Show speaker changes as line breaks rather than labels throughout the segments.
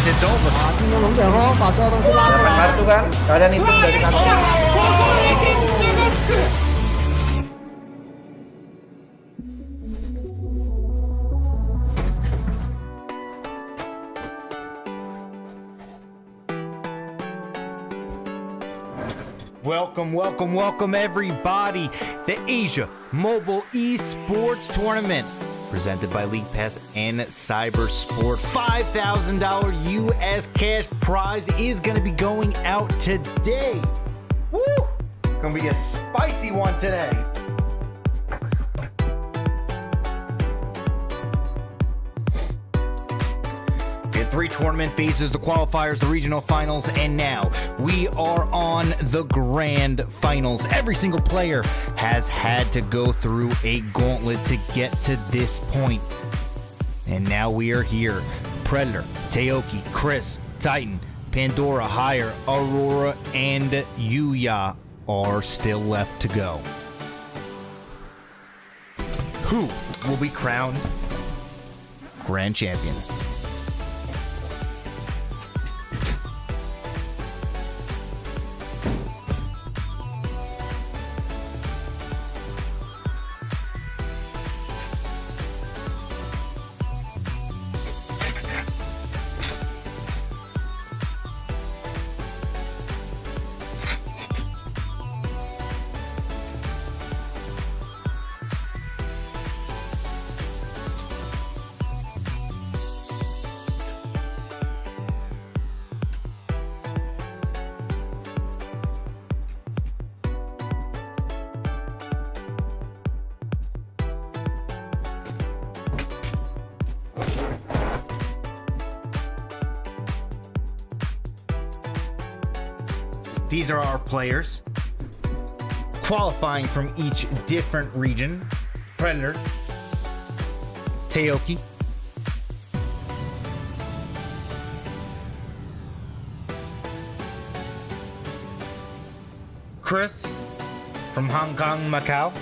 it's over.
进攻农场哦，把所有东西拉过
Dapat
来。
kartu kan? Kalian hitung dari kartu.
Welcome everybody. The Asia Mobile Esports Tournament presented by LeaguePass and Cyberport. $5,000 US cash prize is going to be going out today. Woo! Gonna be a spicy one today. We had 3 tournament phases, the qualifiers, the regional finals, and now we are on the grand finals. Every single player has had to go through a gauntlet to get to this point. And now we are here. Predator, Taoki, Chris, Titan, Pandora, Hire, Aurora, and Yuya are still left to go. Who will be crowned grand champion? These are our players qualifying from each different region. Predator, Taoki, Chris from Hong Kong, Macau,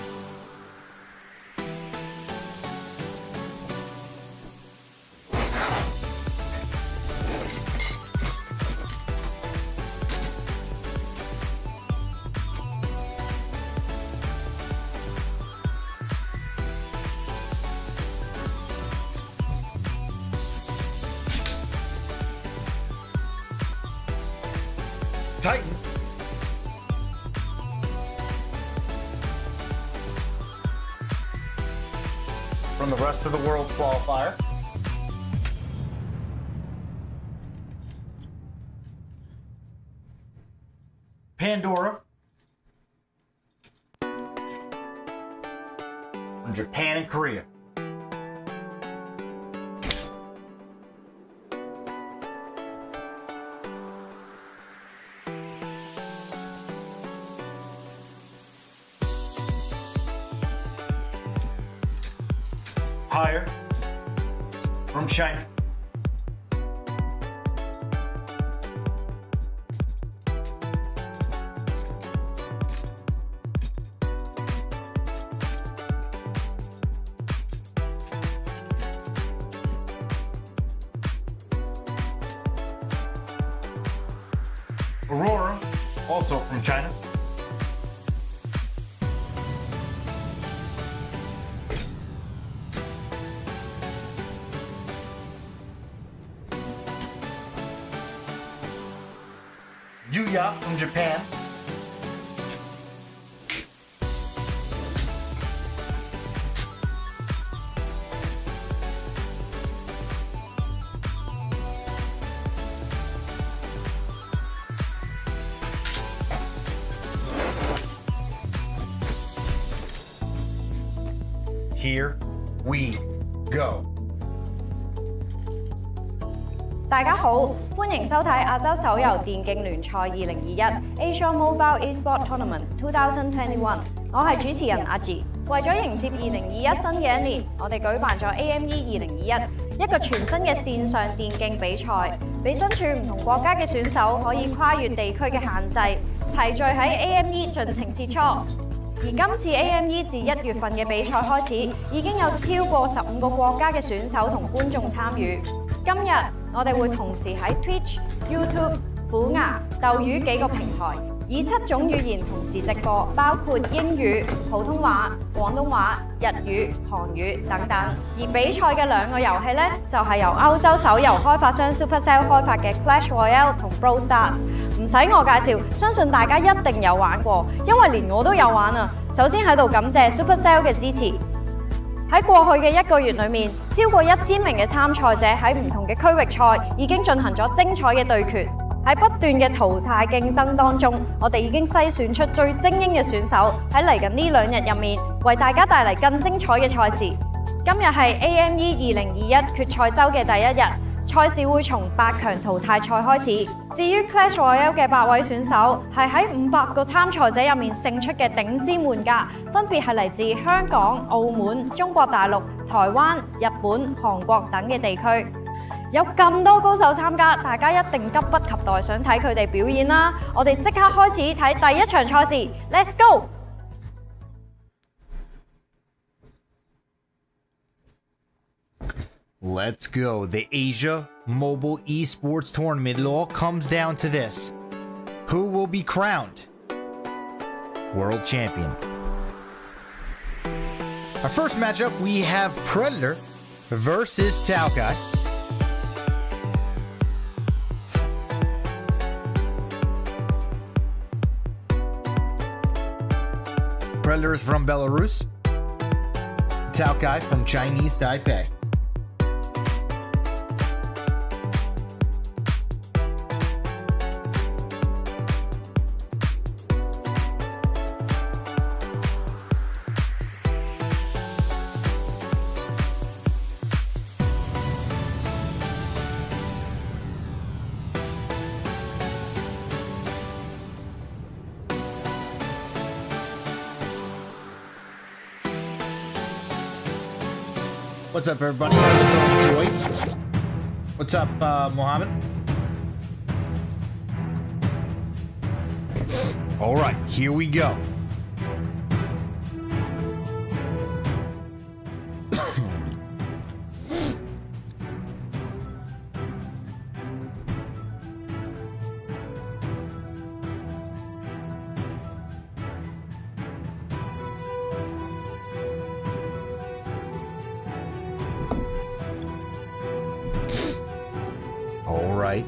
Titan, from the rest of the world qualifier, Pandora from Japan and Korea, Hire from China, Aurora, also from China, Yuya from Japan, Here we go.
大家好，歡迎收睇亞洲手遊電競聯賽2021 Asia Mobile Esports Tournament 2021。我係主持人阿 G。為咗迎接2021新嘅一年，我哋舉辦咗 AME 2021一個全新嘅線上電競比賽，俾身處唔同國家嘅選手可以跨越地區嘅限制，齊聚喺 AME 盡情切磋。而今次 AME 自1月份嘅比賽開始，已經有超過15個國家嘅選手同觀眾參與。今日我哋會同時喺 Twitch、YouTube、虎牙、鬥魚幾個平台，以7種語言同時直播，包括英語、普通話、廣東話、日語、韓語等等。而比賽嘅2個遊戲呢，就係由歐洲手遊開發商 Supercell 開發嘅 Clash Royale 同 Brawl Stars。唔使我介紹，相信大家一定有玩過，因為連我都有玩啊！首先喺度感謝 Supercell 嘅支持。喺過去嘅1個月裏面，超過1000名嘅參賽者喺唔同嘅區域賽已經進行咗精彩嘅對決。喺不斷嘅淘汰競爭當中，我哋已經篩選出最精英嘅選手，喺嚟緊呢2日入面，為大家帶嚟更精彩嘅賽事。今日係 AME 2021決賽周嘅第1日，賽事會從8強淘汰賽開始。至於 Clash Royale 嘅8位選手，係喺500個參賽者入面勝出嘅頂尖玩家，分別係嚟自香港、澳門、中國大陸、台灣、日本、韓國等嘅地區。有咁多高手參加，大家一定急不及待想睇佢哋表演啦！我哋即刻開始睇第1場賽事 ，Let's go！
Let's go. The Asia Mobile Esports Tournament. It all comes down to this. Who will be crowned world champion? Our first matchup, we have Predator versus Falcone. Predator is from Belarus. Falcone from Chinese Taipei. What's up, everybody? What's up, Joy? What's up, Mohammed? All right, here we go. All right,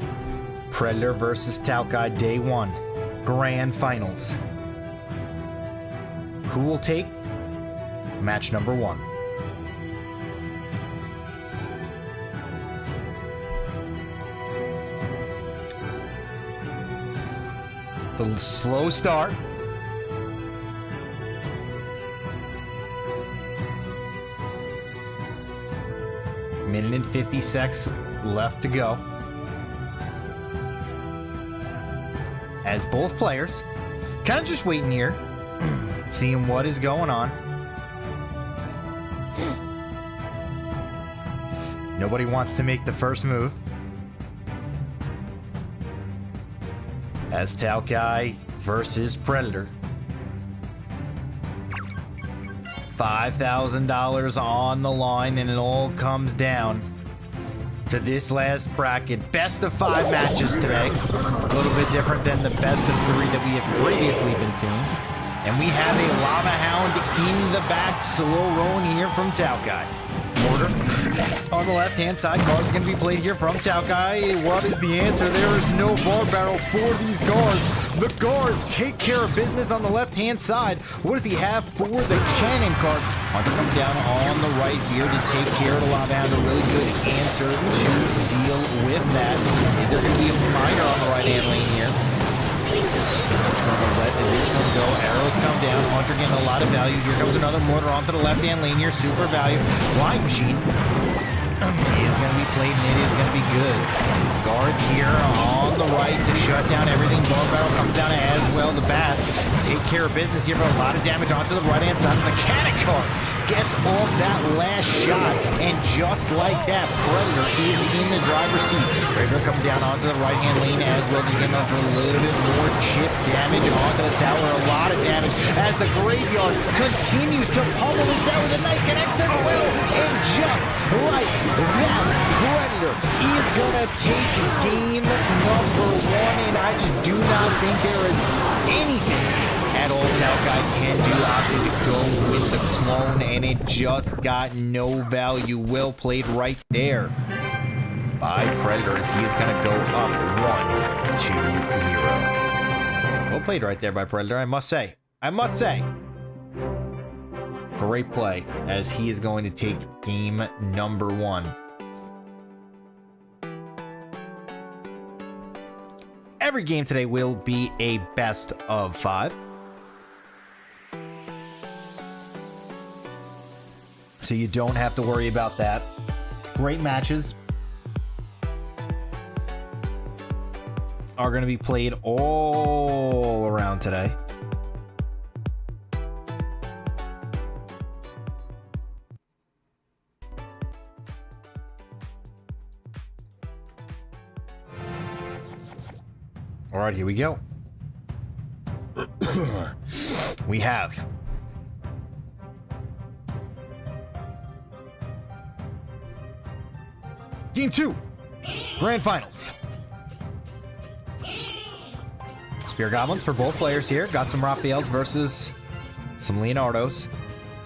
Predator versus Falcone, day 1, grand finals. Who will take match number 1? The slow start. Minute and 50 seconds left to go. As both players kind of just waiting here, seeing what is going on. Nobody wants to make the first move. As Falcone versus Predator. $5,000 on the line, and it all comes down to this last bracket. Best of 5 matches today. A little bit different than the best of 3 that we have previously been seeing. And we have a Lava Hound in the back, slow rolling here from Falcone. Mortar on the left-hand side. Cards are going to be played here from Falcone. What is the answer? There is no bar barrel for these guards. The guards take care of business on the left-hand side. What does he have for the cannon card? Hunter comes down on the right here to take care of the Lava Hound. A really good answer to deal with that. Is there going to be a miner on the right-hand lane here? Just going to let this one go. Arrows come down. Hunter getting a lot of value. Here comes another mortar onto the left-hand lane here. Super value. Flying machine is going to be played, and it is going to be good. Guards here on the right to shut down everything. Bar barrel comes down as well. The bats take care of business here, but a lot of damage onto the right-hand side of the cannon card. gets off that last shot, and just like that, Predator is in the driver's seat. Predator comes down onto the right-hand lane as well to get a little bit more chip damage onto the tower. A lot of damage as the Graveyard continues to pummel the tower. The Knight connects as well, and just like that, Predator is going to take game number 1, and I just do not think there is anything at all Falcone can do opted to go with the clone, and it just got no value. Well played right there by Predator as he is going to go up 1-2-0. Well played right there by Predator, I must say. Great play as he is going to take game number 1. Every game today will be a best of 5. So you don't have to worry about that. Great matches are going to be played all around today. All right, here we go. We have Game 2, Grand Finals. Spear Goblins for both players here. Got some Raphaels versus some Leonardos.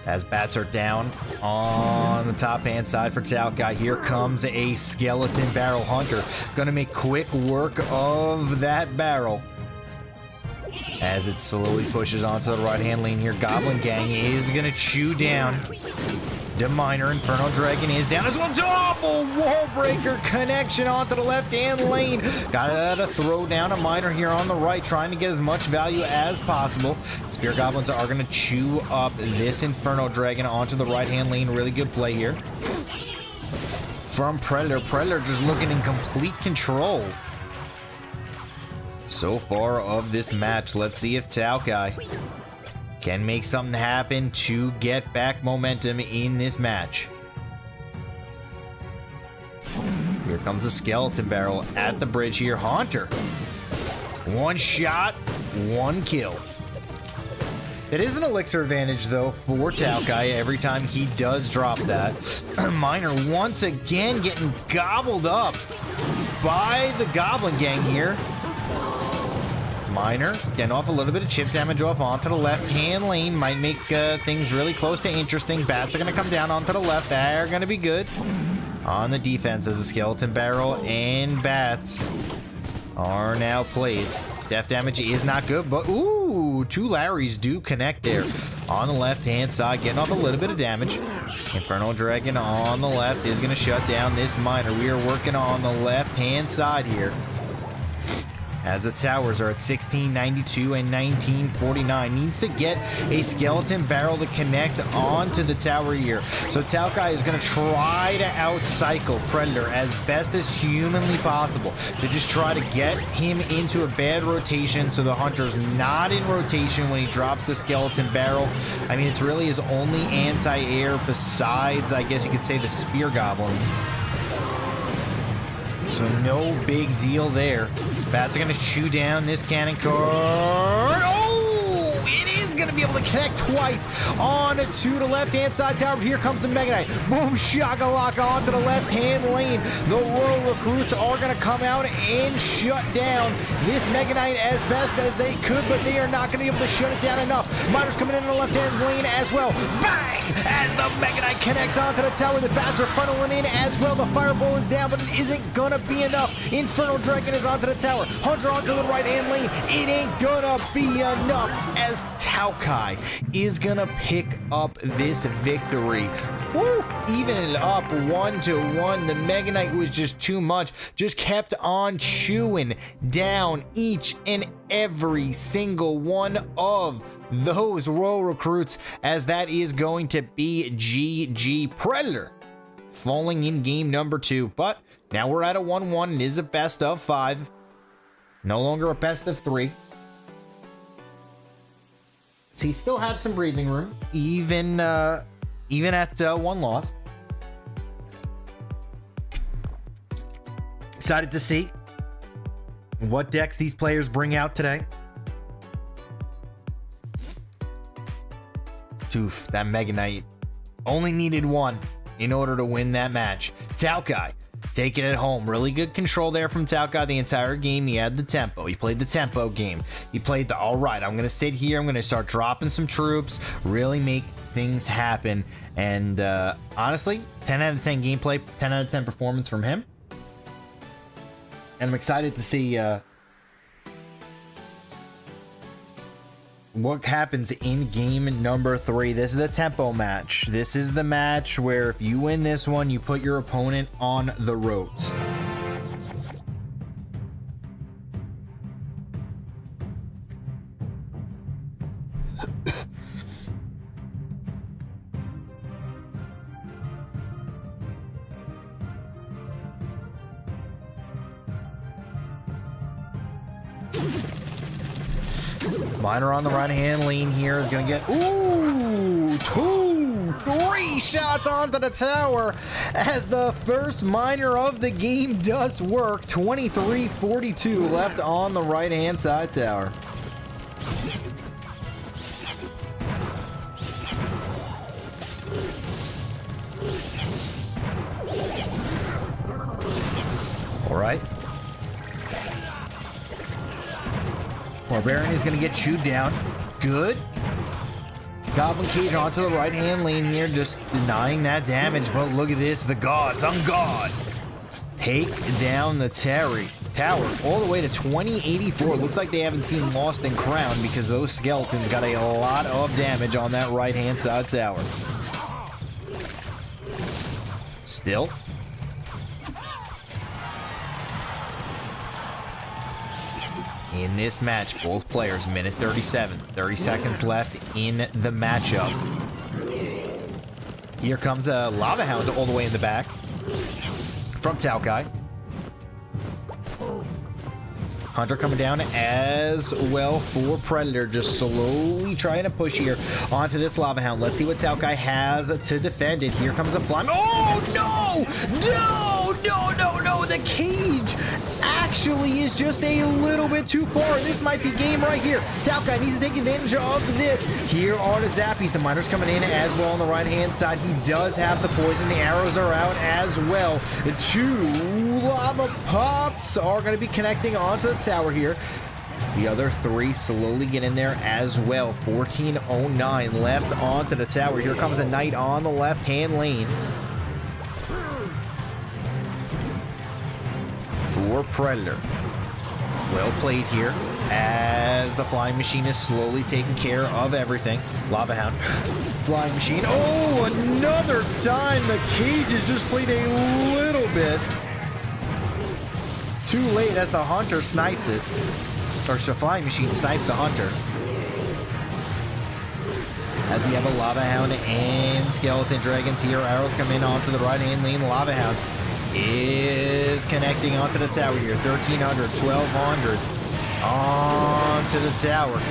As bats are down on the top-hand side for Falcone. Here comes a Skeleton Barrel Hunter. Gonna make quick work of that barrel. As it slowly pushes onto the right-hand lane here. Goblin Gang is gonna chew down the Miner. Inferno Dragon is down as well. Double wall breaker connection onto the left-hand lane. Gotta throw down a Miner here on the right, trying to get as much value as possible. Spear Goblins are going to chew up this Inferno Dragon onto the right-hand lane. Really good play here from Predator. Predator just looking in complete control so far of this match. Let's see if Falcone can make something happen to get back momentum in this match. Here comes a Skeleton Barrel at the bridge here. Haunter. One shot, one kill. It is an elixir advantage, though, for Falcone every time he does drop that. Miner once again getting gobbled up by the Goblin Gang here. Miner getting off a little bit of chip damage off onto the left-hand lane. Might make things really close to interesting. Bats are going to come down onto the left. They're going to be good. On the defense as a Skeleton Barrel and Bats are now played. Death damage is not good, but ooh, 2 Larrys do connect there. On the left-hand side, getting off a little bit of damage. Inferno Dragon on the left is going to shut down this Miner. We are working on the left-hand side here, as the towers are at 1692 and 1949. Needs to get a Skeleton Barrel to connect onto the tower here. So Falcone is going to try to outcycle Predator as best as humanly possible to just try to get him into a bad rotation so the Hunter's not in rotation when he drops the Skeleton Barrel. I mean, it's really his only anti-air besides, I guess you could say, the Spear Goblins. So no big deal there. Bats are going to chew down this cannon card. Oh, it is going to be able to connect twice on to the left-hand side tower. Here comes the Mega Knight. Boom, shakalaka onto the left-hand lane. The Royal Recruits are going to come out and shut down this Mega Knight as best as they could, but they are not going to be able to shut it down enough. Miners coming in the left-hand lane as well. Bang! As the Mega Knight connects onto the tower, the bats are funneling in as well. The Fireball is down, but it isn't going to be enough. Inferno Dragon is onto the tower. Hunter onto the right-hand lane. It ain't going to be enough as Falcone is going to pick up this victory. Woo! Even it up 1-1. The Mega Knight was just too much. Just kept on chewing down each and every single one of those Royal Recruits, as that is going to be GG. Predator falling in game number 2. But now we're at a 1-1. It is a best of 5. No longer a best of 3. So you still have some breathing room, even even at 1 loss. Excited to see what decks these players bring out today. Oof, that Mega Knight only needed 1 in order to win that match. Falcone taking it home. Really good control there from Falcone the entire game. He had the tempo. He played the tempo game. He played the, all right, I'm going to sit here. I'm going to start dropping some troops, really make things happen. And honestly, 10 out of 10 gameplay, 10 out of 10 performance from him. And I'm excited to see what happens in game number 3. This is the tempo match. This is the match where if you win this one, you put your opponent on the ropes. Miner on the right-hand lane here is going to get, ooh, 2, 3 shots onto the tower as the first miner of the game does work. 23-42 left on the right-hand side tower. All right. Barbarian is going to get chewed down. Good. Goblin Cage onto the right-hand lane here, just denying that damage. But look at this. The gods on God take down the tower all the way to 2084. Looks like they haven't seen Lost and Crown because those skeletons got a lot of damage on that right-hand side tower. Still. In this match, both players, minute 37, 30 seconds left in the matchup. Here comes a Lava Hound all the way in the back from Falcone. Hunter coming down as well for Predator, just slowly trying to push here onto this Lava Hound. Let's see what Falcone has to defend it. Here comes the Flame. Oh, no! No! The cage actually is just a little bit too far. This might be game right here. Falcone needs to take advantage of this. Here are the Zappies. The miners coming in as well on the right-hand side. He does have the poison. The arrows are out as well. The 2 lava pops are going to be connecting onto the tower here. The other 3 slowly get in there as well. 14:09 left onto the tower. Here comes a Knight on the left-hand lane for Predator. Well played here as the Flying Machine is slowly taking care of everything. Lava Hound, Flying Machine. Oh, another time the cage has just played a little bit too late as the Hunter snipes it. Or the Flying Machine snipes the Hunter. As we have a Lava Hound and Skeleton Dragons here. Arrows come in onto the right-hand lane. Lava Hound is connecting onto the tower here. 1,300, 1,200 onto the tower.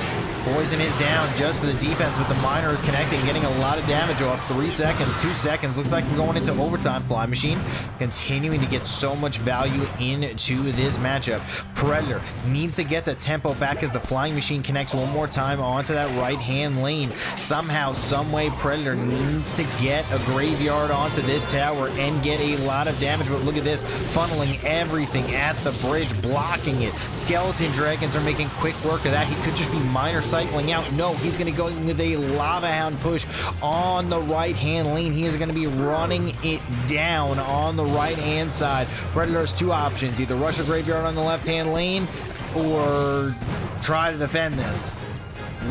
Poison is down just for the defense, but the miner is connecting, getting a lot of damage off. 3 seconds, 2 seconds. Looks like we're going into overtime. Flying Machine continuing to get so much value into this matchup. Predator needs to get the tempo back as the Flying Machine connects one more time onto that right-hand lane. Somehow, someway, Predator needs to get a graveyard onto this tower and get a lot of damage. But look at this, funneling everything at the bridge, blocking it. Skeleton Dragons are making quick work of that. He could just be miner cycling out. No, he's going to go with a Lava Hound push on the right-hand lane. He is going to be running it down on the right-hand side. Predator has 2 options. Either rush a graveyard on the left-hand lane or try to defend this.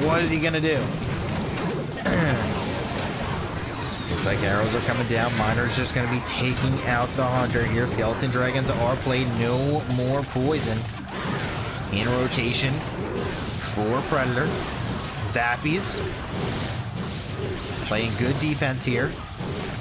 What is he going to do? Looks like arrows are coming down. Miner's just going to be taking out the Hunter here. Skeleton Dragons are played. No more poison. In rotation for Predator. Zappies playing good defense here.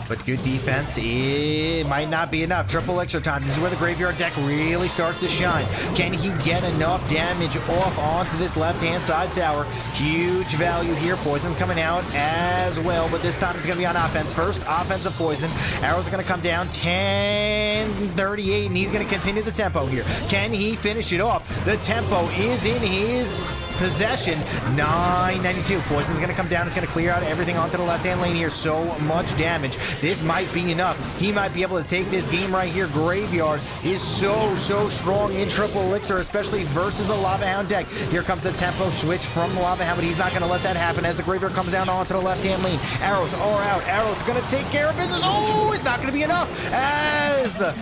but good defense. It might not be enough. Triple elixir time. This is where the graveyard deck really starts to shine. Can he get enough damage off onto this left-hand side tower? Huge value here. Poison's coming out as well, but this time it's going to be on offense. First, offensive poison. Arrows are going to come down 10:38, and he's going to continue the tempo here. Can he finish it off? The tempo is in his possession. 992. Poison's going to come down. It's going to clear out everything onto the left-hand lane here. So much damage. This might be enough. He might be able to take this game right here. Graveyard is so strong in triple elixir, especially versus a Lava Hound deck. Here comes the tempo switch from the Lava Hound, but he's not going to let that happen as the graveyard comes down onto the left-hand lane. Arrows are out. Arrows are going to take care of business. Oh, it's not going to be enough as the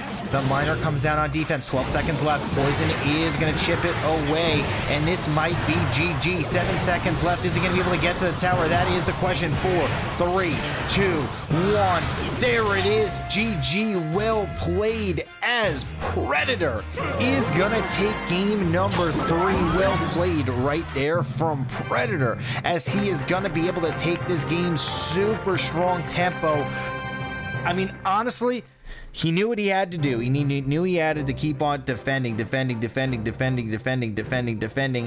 miner comes down on defense. 12 seconds left. Poison is going to chip it away, and this might be GG. 7 seconds left. Is he going to be able to get to the tower? That is the question. 4, 3, 2, 1. There it is. GG. Well played, as Predator is going to take game number 3. Well played right there from Predator, as he is going to be able to take this game. Super strong tempo. I mean, honestly, he knew what he had to do. He knew he had to keep on defending,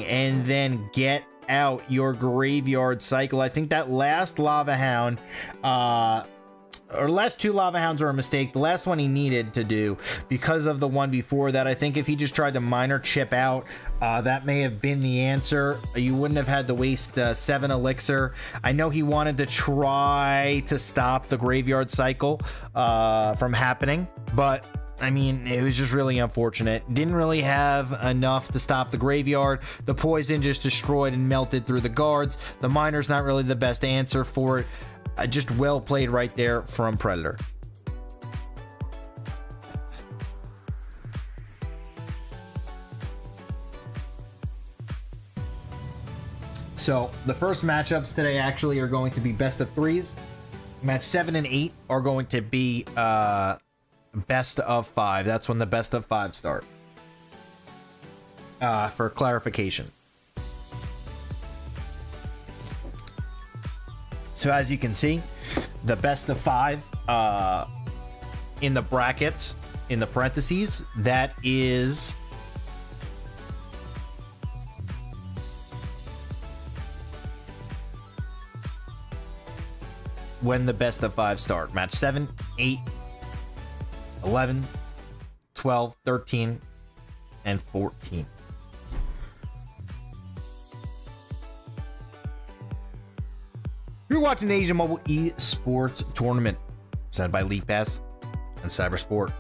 and then get out your graveyard cycle. I think that last Lava Hound, or last 2 Lava Hounds were a mistake. The last one he needed to do because of the one before that. I think if he just tried to miner chip out, that may have been the answer. You wouldn't have had to waste 7 elixir. I know he wanted to try to stop the graveyard cycle from happening, but I mean, it was just really unfortunate. Didn't really have enough to stop the graveyard. The poison just destroyed and melted through the guards. The miner's not really the best answer for it. Just well played right there from Predator. So the first matchups today actually are going to be best of 3s. Match 7 and 8 are going to be best of 5. That's when the best of 5 start. For clarification. So as you can see, the best of 5 in the brackets, in the parentheses, that is when the best of 5 start. Match 7, 8, 11, 12, 13, and 14. You're watching the Asia Mobile Esports Tournament, presented by LeaguePass and Cyberport.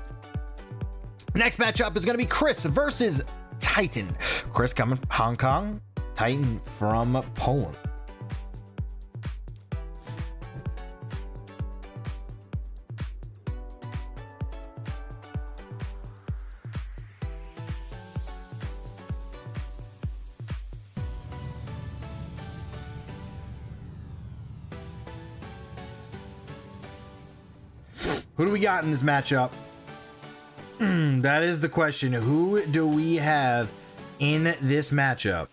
Next matchup is going to be Chris versus Titan. Chris coming from Hong Kong, Titan from Poland. Who do we got in this matchup? That is the question. Who do we have in this matchup?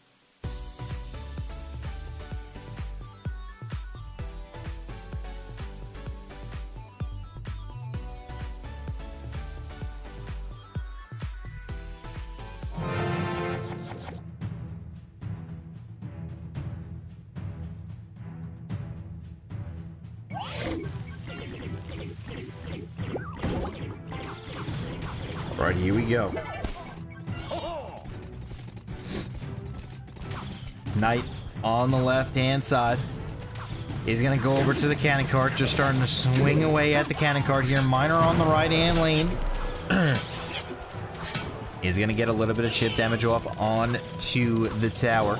Right, here we go. Knight on the left-hand side. He's going to go over to the cannon cart, just starting to swing away at the cannon cart here. Miner on the right-hand lane. He's going to get a little bit of chip damage off onto the tower.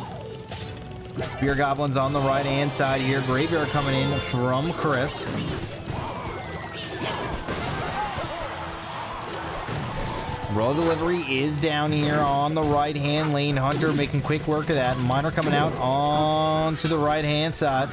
The Spear Goblin's on the right-hand side here. Graveyard coming in from Chris. Roll delivery is down here on the right-hand lane. Hunter making quick work of that. Miner coming out on to the right-hand side.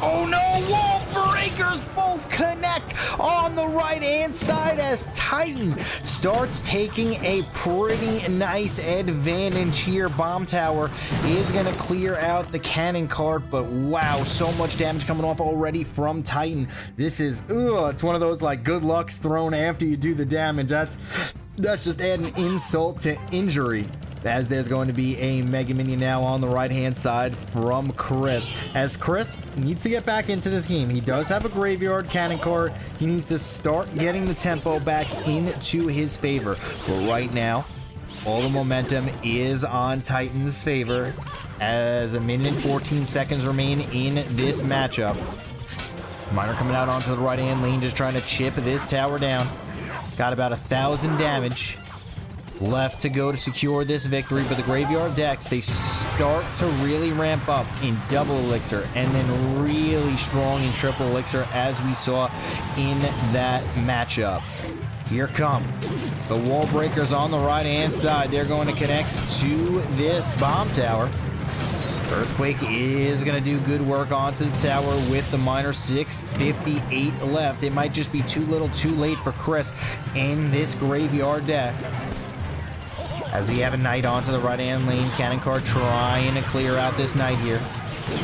Oh no! Wall breakers both connect on the right-hand side as Titan starts taking a pretty nice advantage here. Bomb Tower is going to clear out the cannon cart, but wow, so much damage coming off already from Titan. This is, it's one of those like good luck's thrown after you do the damage. That's just adding insult to injury, as there's going to be a Mega Minion now on the right-hand side from Chris, as Chris needs to get back into this game. He does have a graveyard cannon cart. He needs to start getting the tempo back into his favor. But right now, all the momentum is on Titan's favor, as 1 minute and 14 seconds remain in this matchup. Miner coming out onto the right-hand lane, just trying to chip this tower down. Got about 1,000 damage left to go to secure this victory, but the graveyard decks, they start to really ramp up in double elixir and then really strong in triple elixir, as we saw in that matchup. Here come the wall breakers on the right hand side. They're going to connect to this bomb tower. Earthquake is going to do good work onto the tower with the miner. 6:58 left. It might just be too little too late for Chris in this graveyard deck, as we have a knight onto the right-hand lane. Cannon cart trying to clear out this knight here.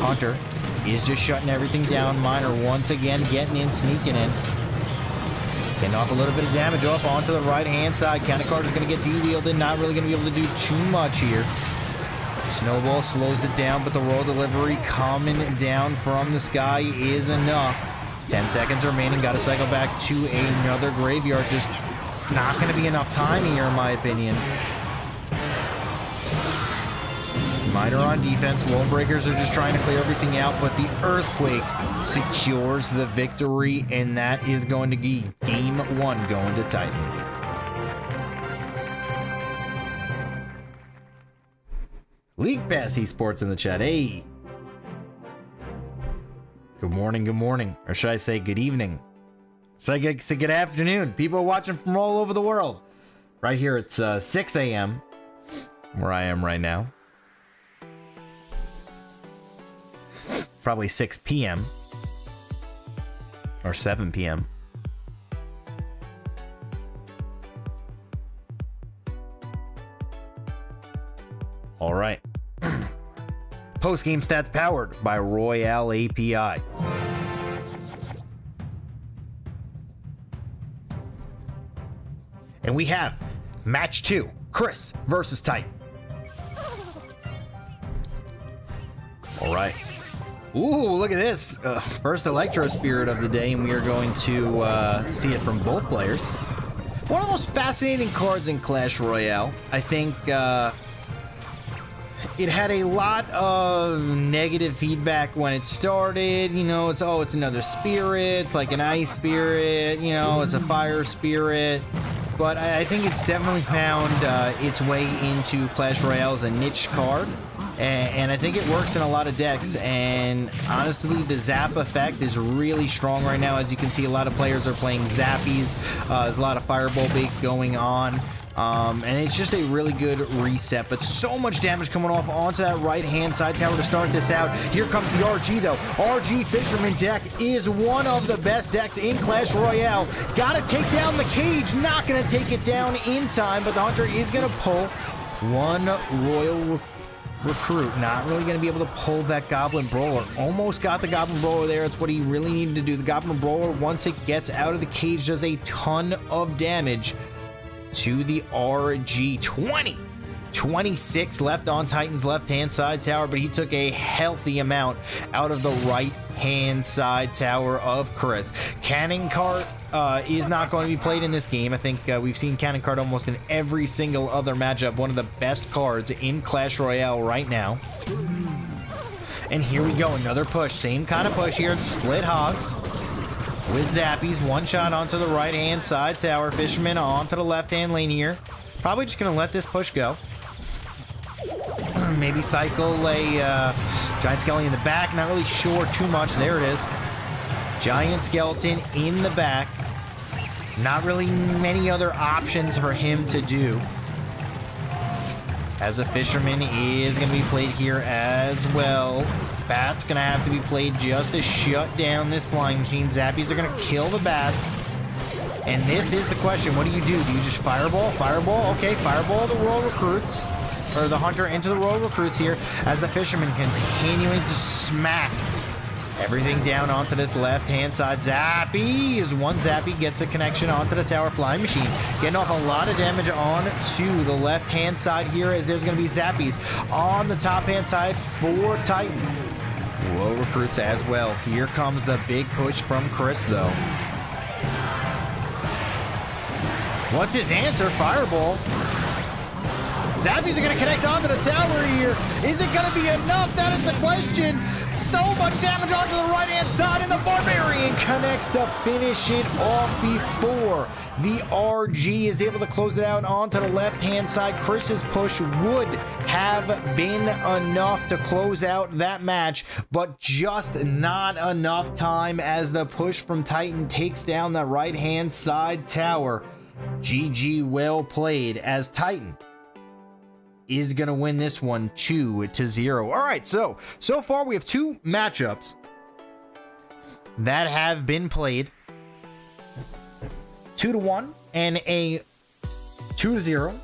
Hunter is just shutting everything down. Miner once again getting in, sneaking in. Getting off a little bit of damage off onto the right-hand side. Cannon cart is going to get de-wielded. Not really going to be able to do too much here. Snowball slows it down, but the roll delivery coming down from the sky is enough. 10 seconds remaining. Got to cycle back to another graveyard. Just not going to be enough time here, in my opinion. Miner on defense. Wall breakers are just trying to clear everything out, but the Earthquake secures the victory, and that is going to be game 1 going to Titan. LeaguePass Esports in the chat. Hey. Good morning. Or should I say good evening? Should I say good afternoon? People are watching from all over the world. Right here, it's 6 a.m. where I am right now. Probably 6 p.m. or 7 p.m. All right. Post-game stats powered by Royale API. And we have match 2, Chris versus Titan. All right. Ooh, look at this. First Electro Spirit of the day, and we are going to see it from both players. One of the most fascinating cards in Clash Royale. I think it had a lot of negative feedback when it started. You know, it's another spirit. It's like an ice spirit. You know, it's a fire spirit. But I think it's definitely found its way into Clash Royale as a niche card. And I think it works in a lot of decks, and honestly the zap effect is really strong right now. As you can see, a lot of players are playing zappies. There's a lot of fireball bait going on, and it's just a really good reset. But so much damage coming off onto that right hand side tower to start this out. Here comes the RG though. RG Fisherman deck is one of the best decks in Clash Royale. Gotta take down the cage, not gonna take it down in time, but the Hunter is gonna pull one Royal Recruit. Not really going to be able to pull that Goblin Brawler. Almost got the Goblin Brawler there. It's what he really needed to do. The Goblin Brawler, once it gets out of the cage, does a ton of damage to the RG. 26 left on Titan's left-hand side tower, but he took a healthy amount out of the right-hand side tower of Chris. Cannon Cart is not going to be played in this game. I think we've seen Cannon Cart almost in every single other matchup. One of the best cards in Clash Royale right now. And here we go, another push. Same kind of push here. Split Hogs with Zappies. One shot onto the right-hand side tower. Fisherman onto the left-hand lane here. Probably just going to let this push go. Maybe cycle a Giant Skeleton in the back. Not really sure too much. There it is. Giant Skeleton in the back. Not really many other options for him to do, as a Fisherman is going to be played here as well. Bats gonna have to be played just to shut down this flying machine. Zappies are gonna kill the bats. And this is the question. What do? Do you just fireball? Fireball? Okay, fireball the Royal Recruits. Or the Hunter into the Royal Recruits here as the Fisherman continuing to smack everything down onto this left-hand side. Zappies! One Zappy gets a connection onto the tower flying machine. Getting off a lot of damage on to the left-hand side here as there's going to be Zappies on the top-hand side for Titan. Royal Recruits as well. Here comes the big push from Chris, though. What's his answer? Fireball. Zappies are going to connect onto the tower here. Is it going to be enough? That is the question. So much damage onto the right-hand side, and the Barbarian connects to finish it off before the RG is able to close it out onto the left-hand side. Chris's push would have been enough to close out that match, but just not enough time as the push from Titan takes down the right-hand side tower. GG, well played, as Titan is going to win this one 2-0. All right, so far we have two matchups that have been played. 2-1 and a 2-0.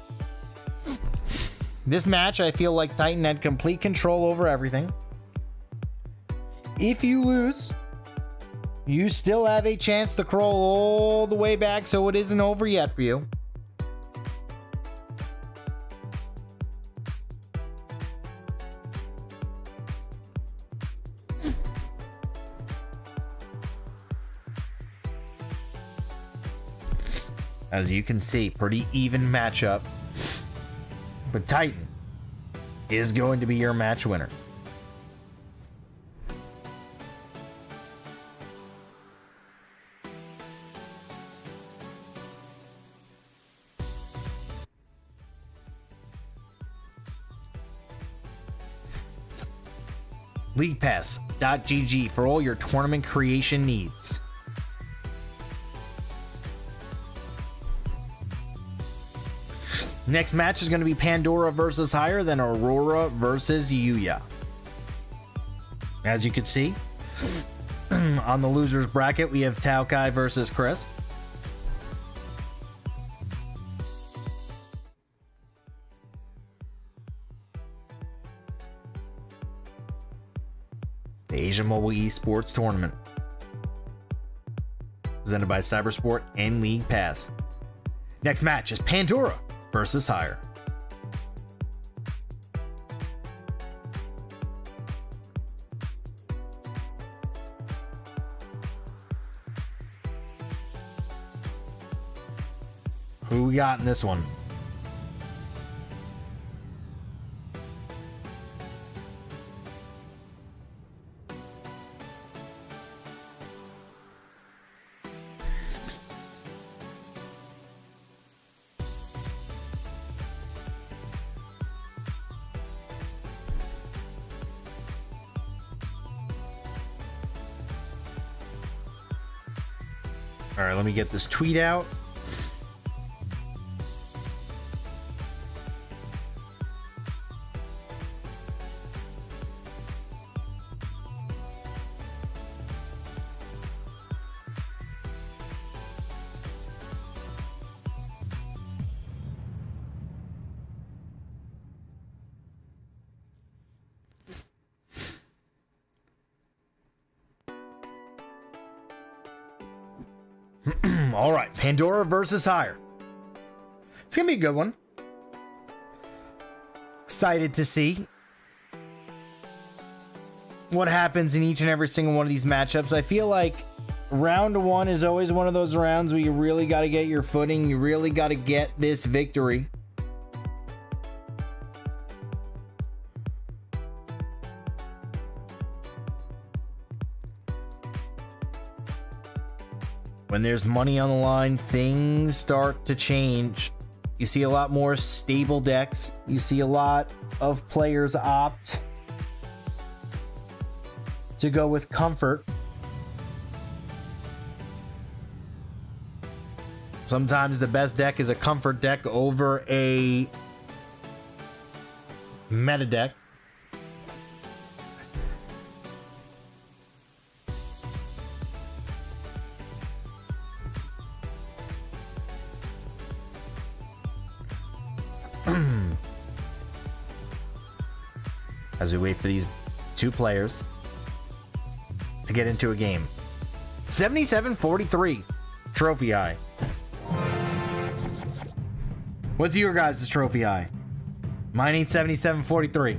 This match, I feel like Titan had complete control over everything. If you lose, you still have a chance to crawl all the way back, so it isn't over yet for you. As you can see, pretty even matchup. But Titan is going to be your match winner. LeaguePass.gg for all your tournament creation needs. Next match is going to be Pandora versus Higher, then Aurora versus Yuya. As you can see, on the losers bracket, we have Taokai versus Chris. The Asia Mobile Esports Tournament, presented by Cyberport and LeaguePass. Next match is Pandora versus Higher. Who we got in this one? All right, let me get this tweet out. All right, Pandora versus Higher. It's gonna be a good one. Excited to see what happens in each and every single one of these matchups. I feel like round one is always one of those rounds where you really got to get your footing. You really got to get this victory. When there's money on the line, things start to change. You see a lot more stable decks. You see a lot of players opt to go with comfort. Sometimes the best deck is a comfort deck over a meta deck. as we wait for these two players to get into a game. 77-43, trophy high. What's your guys' trophy high? Mine ain't 77-43.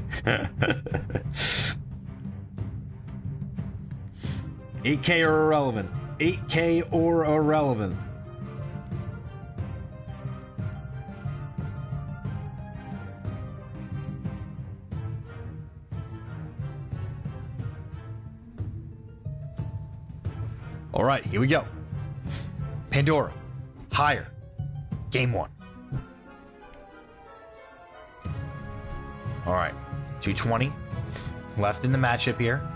8K or irrelevant. 8K or irrelevant. All right, here we go. Pandora, higher. Game 1. All right, 220 left in the matchup here.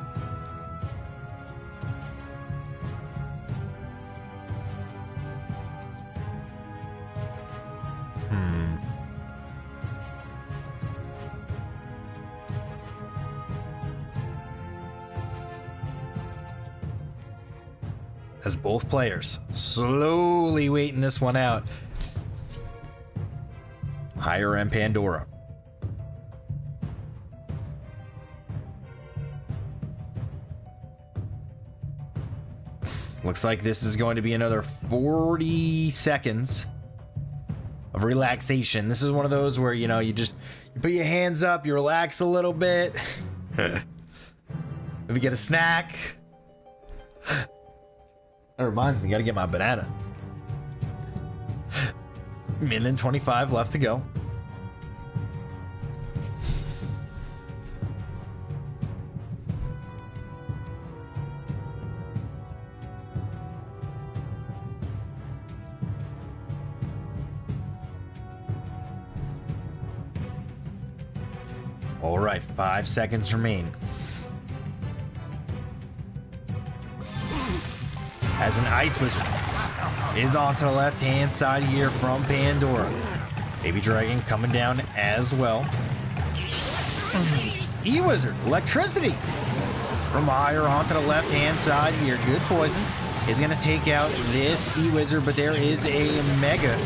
As both players slowly waiting this one out. Higher and Pandora. Looks like this is going to be another 40 seconds of relaxation. This is one of those where, you know, you put your hands up, you relax a little bit. Maybe get a snack. That reminds me, gotta get my banana. Minute and 25 left to go. All right, 5 seconds remain. As an Ice Wizard is on to the left-hand side here from Pandora. Baby Dragon coming down as well. E-Wizard, Electricity from higher onto the left-hand side here. Good poison is going to take out this E-Wizard, but there is a Mega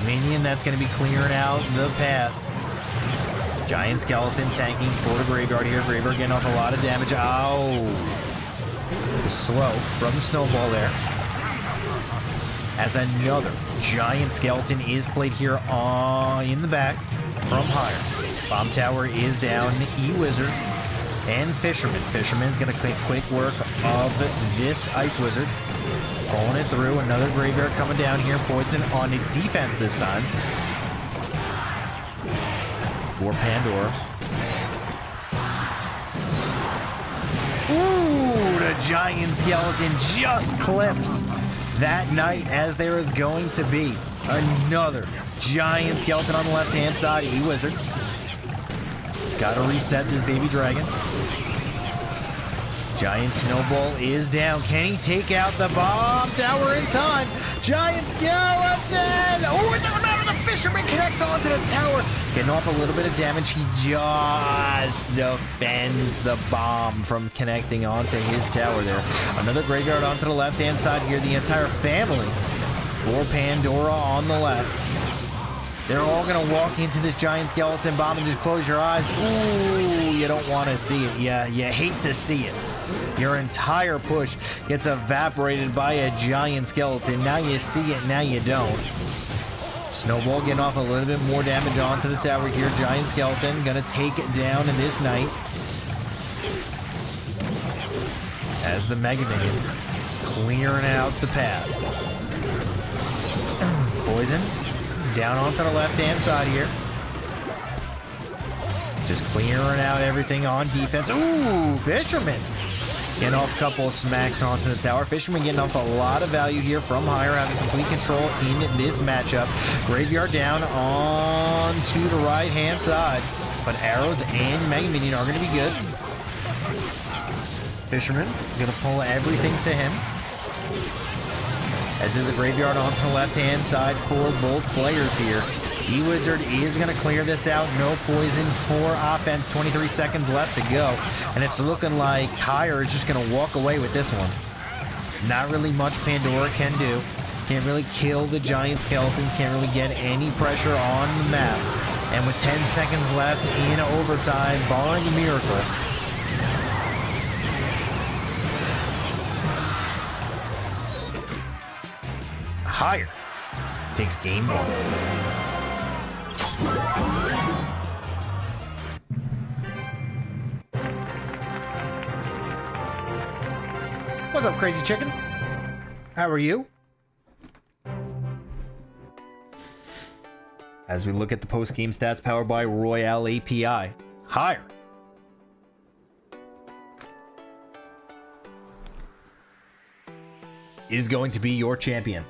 Minion that's going to be clearing out the path. Giant Skeleton tanking for the Graveyard here. Graveyard getting off a lot of damage. Ow! Slow from the snowball there. As another Giant Skeleton is played here in the back from higher. Bomb Tower is down. E-Wizard and Fisherman. Fisherman's going to take quick work of this Ice Wizard. Pulling it through. Another Graveyard coming down here. Poison on the defense this time. For Pandora. Ooh, the Giant Skeleton just clips that Knight, as there is going to be another Giant Skeleton on the left-hand side. E-Wizard. Gotta reset this Baby Dragon. Giant Snowball is down. Can he take out the Bomb Tower in time? Giant Skeleton! Oh, no, the Fisherman connects onto the tower. Getting off a little bit of damage. He just defends the bomb from connecting onto his tower there. Another Graveyard onto the left-hand side here. The entire family for Pandora on the left. They're all going to walk into this Giant Skeleton bomb and just close your eyes. Ooh, you don't want to see it. Yeah, you hate to see it. Your entire push gets evaporated by a Giant Skeleton. Now you see it, now you don't. Snowball getting off a little bit more damage onto the tower here. Giant Skeleton going to take it down in this Knight. As the Mega Minion clearing out the path. Poison down onto the left-hand side here. Just clearing out everything on defense. Ooh, Fisherman getting off a couple of smacks onto the tower. Fisherman getting off a lot of value here from higher, having complete control in this matchup. Graveyard down on to the right-hand side. But Arrows and Mega Minion are going to be good. Fisherman going to pull everything to him. As is a Graveyard on the left-hand side for both players here. E-Wizard is going to clear this out. No poison for offense. 23 seconds left to go. And it's looking like Higher is just going to walk away with this one. Not really much Pandora can do. Can't really kill the Giant Skeletons. Can't really get any pressure on the map. And with 10 seconds left in overtime, barring a miracle, Higher takes game 1. What's up, Crazy Chicken? How are you? As we look at the post-game stats powered by Royale API, Higher is going to be your champion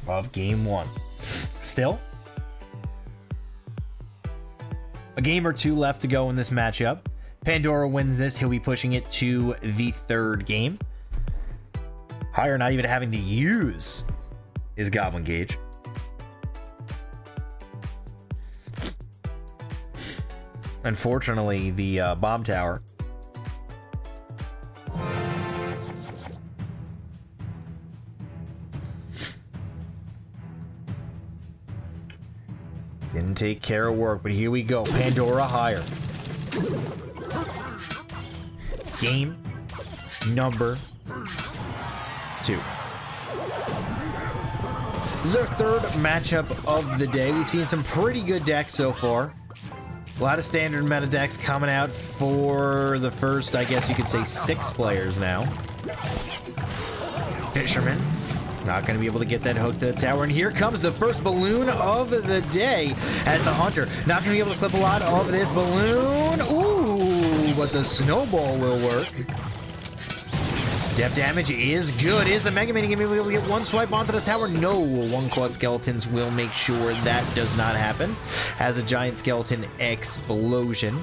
of game 1. Still, a game or 2 left to go in this matchup. Pandora wins this, he'll be pushing it to the 3rd game. Higher not even having to use his Goblin Gauge. Unfortunately, the bomb tower didn't take care of work, but here we go. Pandora Higher. Game number 2. This is our 3rd matchup of the day. We've seen some pretty good decks so far. A lot of standard meta decks coming out for the first, I guess you could say, 6 players now. Fisherman, not going to be able to get that hook to the tower. And here comes the first balloon of the day as the Hunter. Not going to be able to clip a lot of this balloon. Ooh, but the snowball will work. Depth damage is good. Is the Mega Man going to be able to get one swipe onto the tower? No. 1-cost skeletons will make sure that does not happen. As a giant skeleton explosion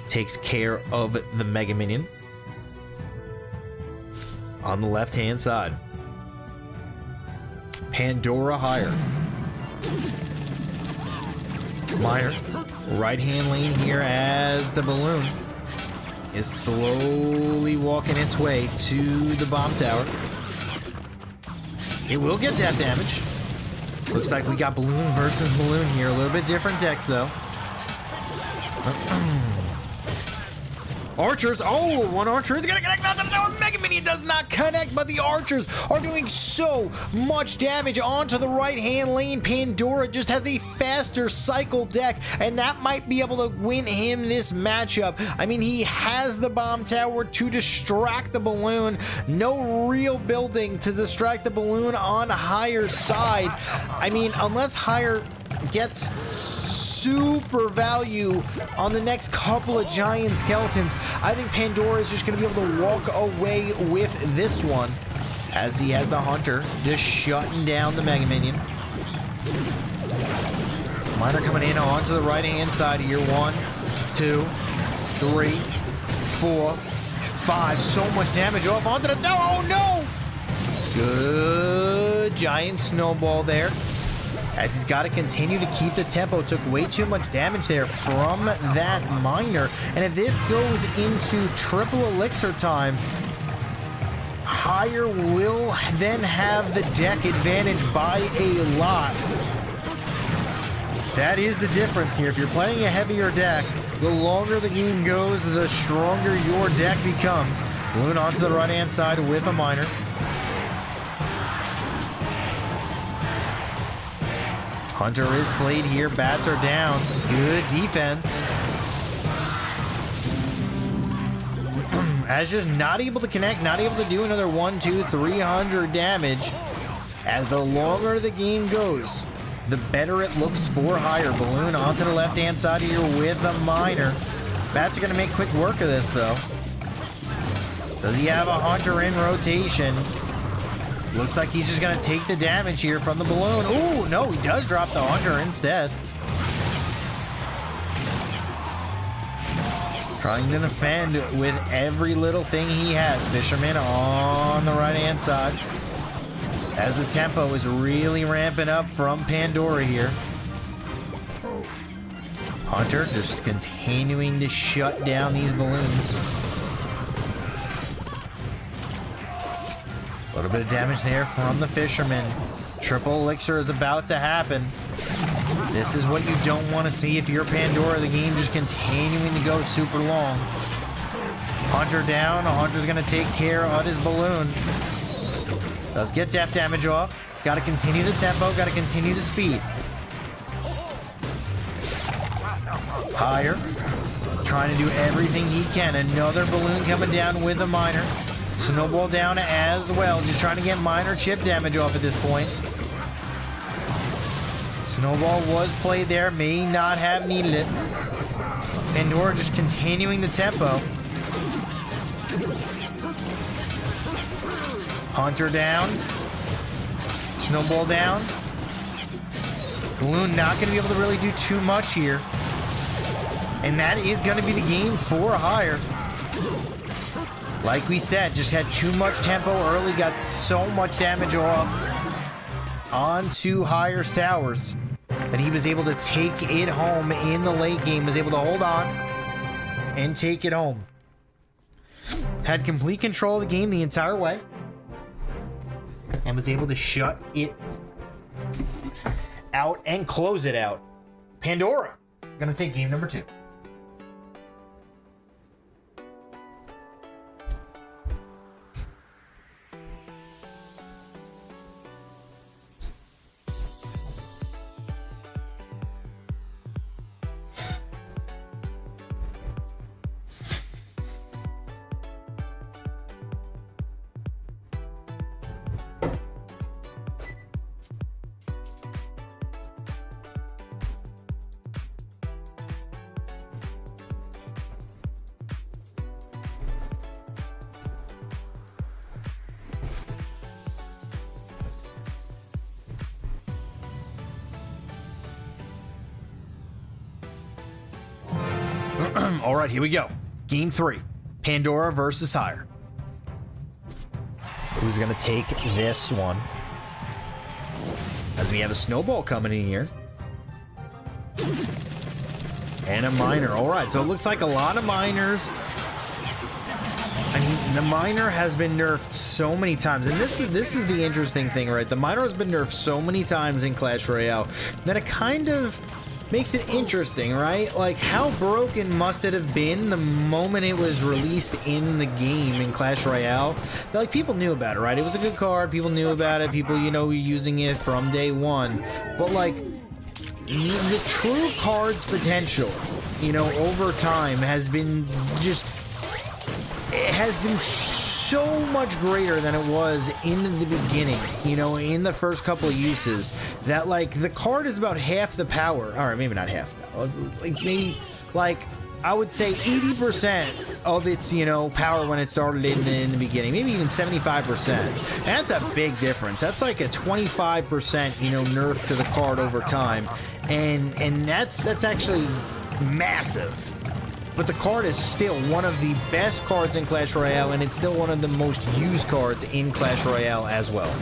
takes care of the Mega Minion. On the left-hand side, Pandora Higher. Minor, right-hand lane here as the balloon is slowly walking its way to the bomb tower. It will get death damage. Looks like we got balloon versus balloon here. A little bit different decks, though. Archers. Oh, one archer is going to connect. No, Mega Minion does not connect, but the archers are doing so much damage onto the right-hand lane. Pandora just has a faster cycle deck, and that might be able to win him this matchup. I mean, he has the bomb tower to distract the balloon. No real building to distract the balloon on Higher side. I mean, unless Higher gets super value on the next couple of giant skeletons, I think Pandora is just going to be able to walk away with this one, as he has the Hunter just shutting down the Mega Minion. Miner coming in onto the right hand side here. 1, 2, 3, 4, 5. So much damage off onto the tower. Oh no! Good giant snowball there, as he's got to continue to keep the tempo. Took way too much damage there from that Miner. And if this goes into triple elixir time, Higher will then have the deck advantage by a lot. That is the difference here. If you're playing a heavier deck, the longer the game goes, the stronger your deck becomes. Balloon onto the right-hand side with a Miner. Hunter is played here. Bats are down. Good defense. As just not able to connect, not able to do another 1, 2, 300 damage. As the longer the game goes, the better it looks for Higher. Balloon onto the left-hand side here with a Miner. Bats are going to make quick work of this, though. Does he have a Hunter in rotation? Looks like he's just going to take the damage here from the balloon. Ooh, no, he does drop the Hunter instead. Trying to defend with every little thing he has. Fisherman on the right-hand side, as the tempo is really ramping up from Pandora here. Hunter just continuing to shut down these balloons. A little bit of damage there from the Fisherman. Triple elixir is about to happen. This is what you don't want to see if you're Pandora. The game just continuing to go super long. Hunter down. Hunter's going to take care of his balloon. Does get depth damage off. Got to continue the tempo. Got to continue the speed. Higher. Trying to do everything he can. Another balloon coming down with a miner. Snowball down as well. Just trying to get minor chip damage off at this point. Snowball was played there. May not have needed it. Pandora just continuing the tempo. Hunter down. Snowball down. Balloon not going to be able to really do too much here. And that is going to be the game for Higher. Like we said, just had too much tempo early, got so much damage off onto Higher's towers that he was able to take it home in the late game, was able to hold on and take it home. Had complete control of the game the entire way and was able to shut it out and close it out. Pandora gonna take game number 2. All right, here we go. Game 3. Pandora versus Higher. Who's going to take this one? As we have a snowball coming in here. And a miner. All right, so it looks like a lot of miners. I mean, the miner has been nerfed so many times. And this is the interesting thing, right? The miner has been nerfed so many times in Clash Royale that it kind of makes it interesting, right? Like, how broken must it have been the moment it was released in the game in Clash Royale? That, like, people knew about it, right? It was a good card. People knew about it. People, you know, were using it from day one. But, like, the true card's potential, you know, over time has been just... It has been so much greater than it was in the beginning, you know, in the first couple of uses, that, like, the card is about half the power. All right, maybe not half the power. Like, maybe, like, I would say 80% of its, you know, power when it started in the beginning. Maybe even 75%. That's a big difference. That's like a 25%, you know, nerf to the card over time. And that's actually massive. But the card is still one of the best cards in Clash Royale, and it's still one of the most used cards in Clash Royale as well.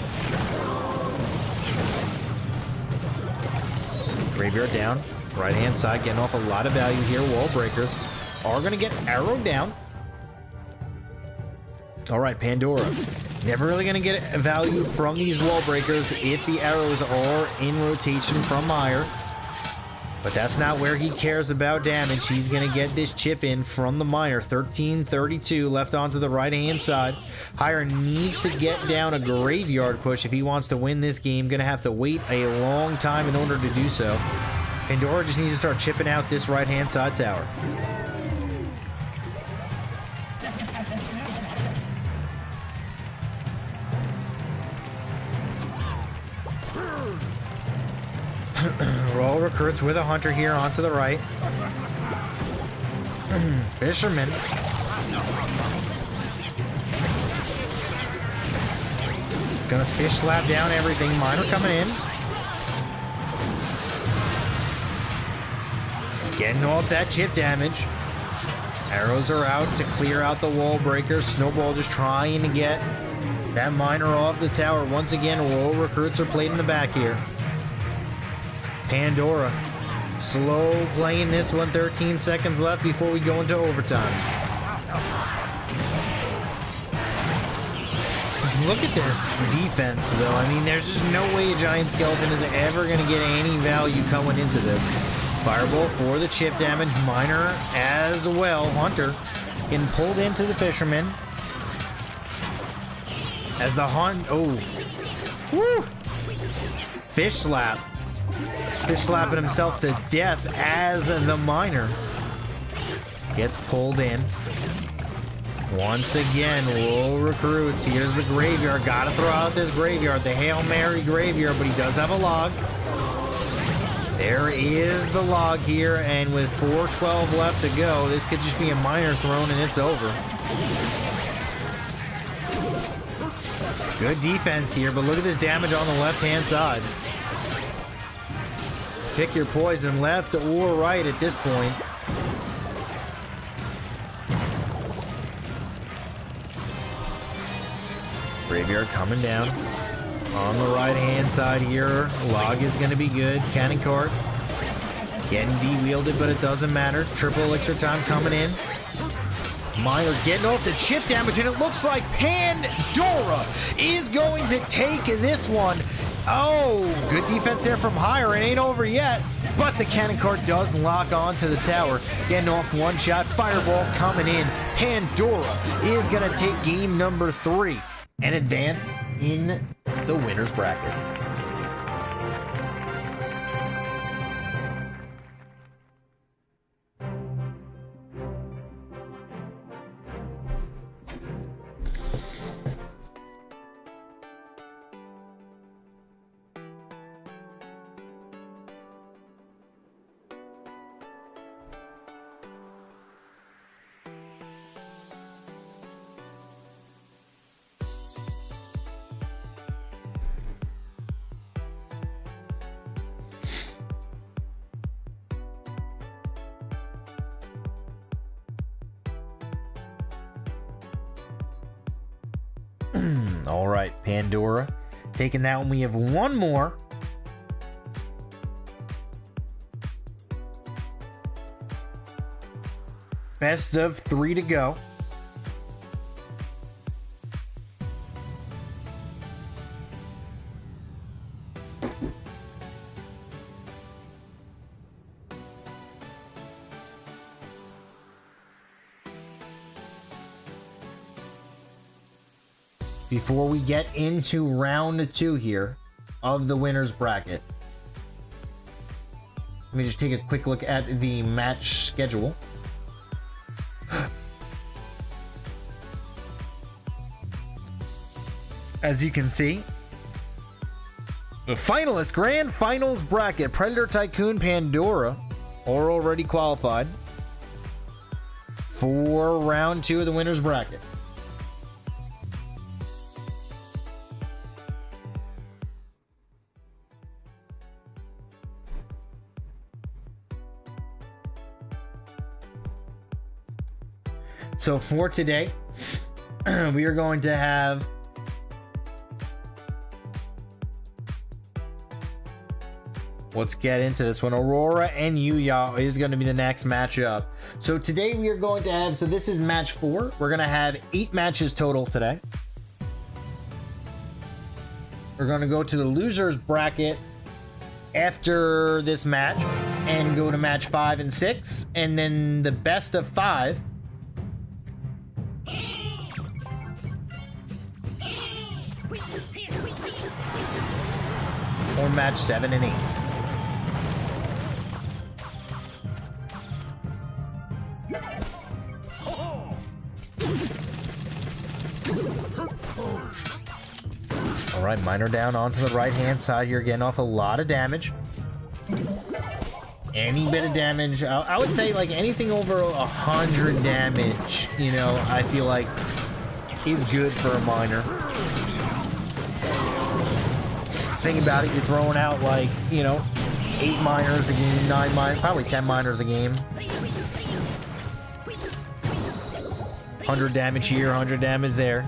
Graveyard down. Right-hand side getting off a lot of value here. Wall breakers are going to get arrowed down. All right, Pandora. Never really going to get value from these wall breakers if the arrows are in rotation from Higher. But that's not where he cares about damage. He's going to get this chip in from the miner. 13:32 left onto the right-hand side. Higher needs to get down a graveyard push if he wants to win this game. Going to have to wait a long time in order to do so. Pandora just needs to start chipping out this right-hand side tower. Roll recruits with a hunter here onto the right. Fisherman. Gonna fish slap down everything. Miner coming in. Getting off that chip damage. Arrows are out to clear out the wall breaker. Snowball just trying to get that miner off the tower. Once again, roll recruits are played in the back here. Pandora slow playing this one. 13 seconds left before we go into overtime.
Look at this defense, though. I mean, there's just no way a giant skeleton is ever going to get any value coming into this. Fireball for the chip damage. Miner as well. Hunter getting pulled into the fisherman. As the hunt... Oh. Woo! Fish slap. Fish slapping himself to death as the miner gets pulled in. Once again, low recruits. Here's the graveyard. Gotta throw out this graveyard. The Hail Mary graveyard, but he does have a log. There is the log here, and with 4:12 left to go, this could just be a miner thrown and it's over. Good defense here, but look at this damage on the left-hand side. Pick your poison, left or right at this point. Graveyard coming down. On the right-hand side here, log is going to be good. Cannon cart getting de-wielded, but it doesn't matter. Triple elixir time coming in. Miner getting off the chip damage, and it looks like Pandora is going to take this one. Oh, good defense there from Higher. It ain't over yet, but the cannon cart does lock onto the tower. Getting off one shot. Fireball coming in. Pandora is going to take game number 3 and advance in the winner's bracket. All right, Pandora taking that one. We have one more. Best of 3 to go. Before we get into round 2 here of the winner's bracket, let me just take a quick look at the match schedule. As you can see, the finalist grand finals bracket, Predator Tycoon Pandora are already qualified for round 2 of the winner's bracket. So for today, we are going to have let's get into this one. Aurora and Yuya is going to be the next matchup. So today we are going to have, so this is match 4. We're going to have 8 matches total today. We're going to go to the loser's bracket after this match and go to match 5 and 6, and then the best of 5. Or match 7 and 8. All right, Miner down onto the right-hand side. You're getting off a lot of damage. Any bit of damage, I would say like anything over 100 damage, you know, I feel like is good for a Miner. Think about it, you're throwing out like, you know, 8 miners a game, 9 miners, probably 10 miners a game. 100 damage here, 100 damage there.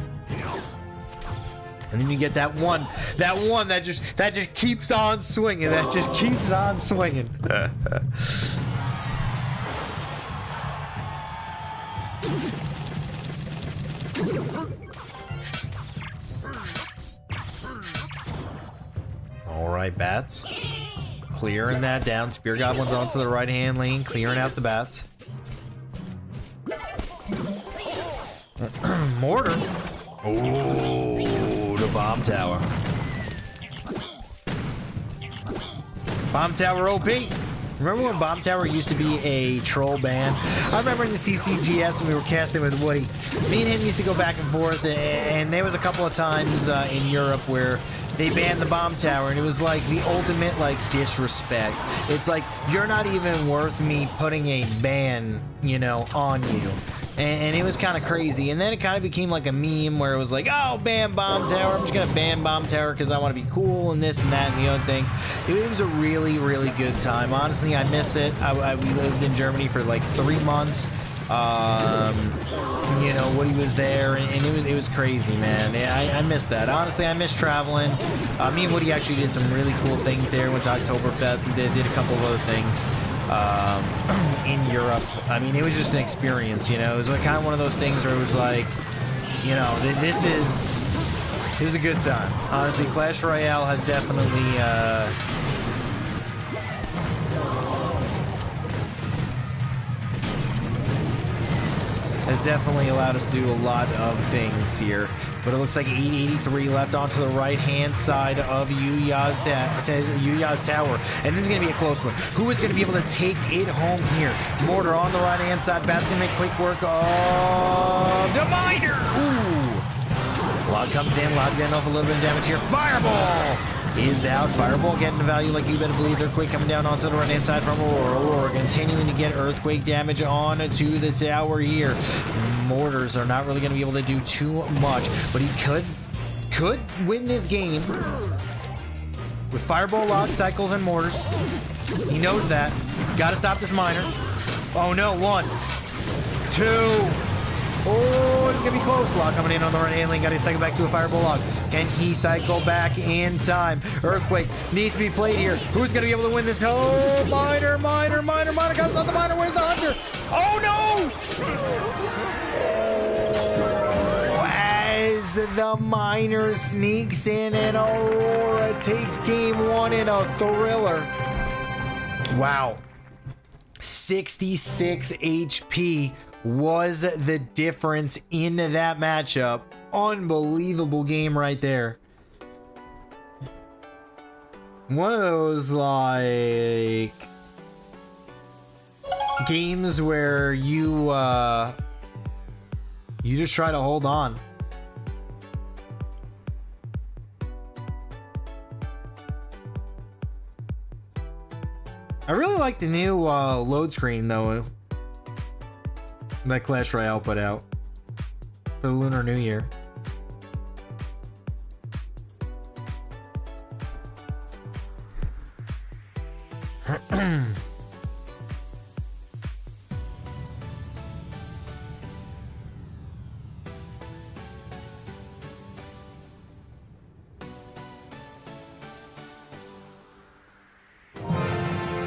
And then you get that one that just keeps on swinging, that just keeps on swinging. Alright, bats. Clearing that down. Spear Goblins onto the right-hand lane, clearing out the bats. Mortar. Oh, the bomb tower. Bomb tower OP. Remember when Bomb Tower used to be a troll ban? I remember in the CCGS when we were casting with Woody. Me and him used to go back and forth, and there was a couple of times in Europe where they banned the Bomb Tower, and it was like the ultimate like disrespect. It's like, you're not even worth me putting a ban, you know, on you. And it was kind of crazy. And then it kind of became like a meme where it was like, oh, ban Bomb Tower. I'm just going to ban Bomb Tower because I want to be cool and this and that and the other thing. It was a really, really good time. Honestly, I miss it. We lived in Germany for like 3 months. You know, Woody was there, and it was crazy, man. I miss that. Honestly, I miss traveling. Me and Woody actually did some really cool things there. Went to Oktoberfest and did a couple of other things. In Europe. I mean, it was just an experience, you know. It was like kind of one of those things where it was like, you know, it was a good time. Honestly, Clash Royale has definitely allowed us to do a lot of things here. But it looks like 883 left onto the right-hand side of Yuya's tower. And this is going to be a close one. Who is going to be able to take it home here? Mortar on the right-hand side. Bat's going to make quick work of the Miner. Ooh. Log comes in. Log getting off a little bit of damage here. Fireball is out. Fireball getting the value like you better believe. Earthquake coming down onto the right-hand side from Aurora. Aurora continuing to get Earthquake damage on to the tower here. Mortars are not really going to be able to do too much, but he could win this game with Fireball, Log, Cycles, and Mortars. He knows that. Got to stop this Miner. Oh no, 1, 2. Oh, it's going to be close. Log coming in on the right-hand lane. Got to cycle back to a Fireball Log. Can he cycle back in time? Earthquake needs to be played here. Who's going to be able to win this? Oh, Miner. Got to stop the Miner. Where's the Hunter? Oh, no! As the Miner sneaks in and Aurora takes game 1 in a thriller. Wow. 66 HP was the difference in that matchup. Unbelievable game right there. One of those like games where you just try to hold on. I really like the new load screen though that Clash Royale put out for the Lunar New Year.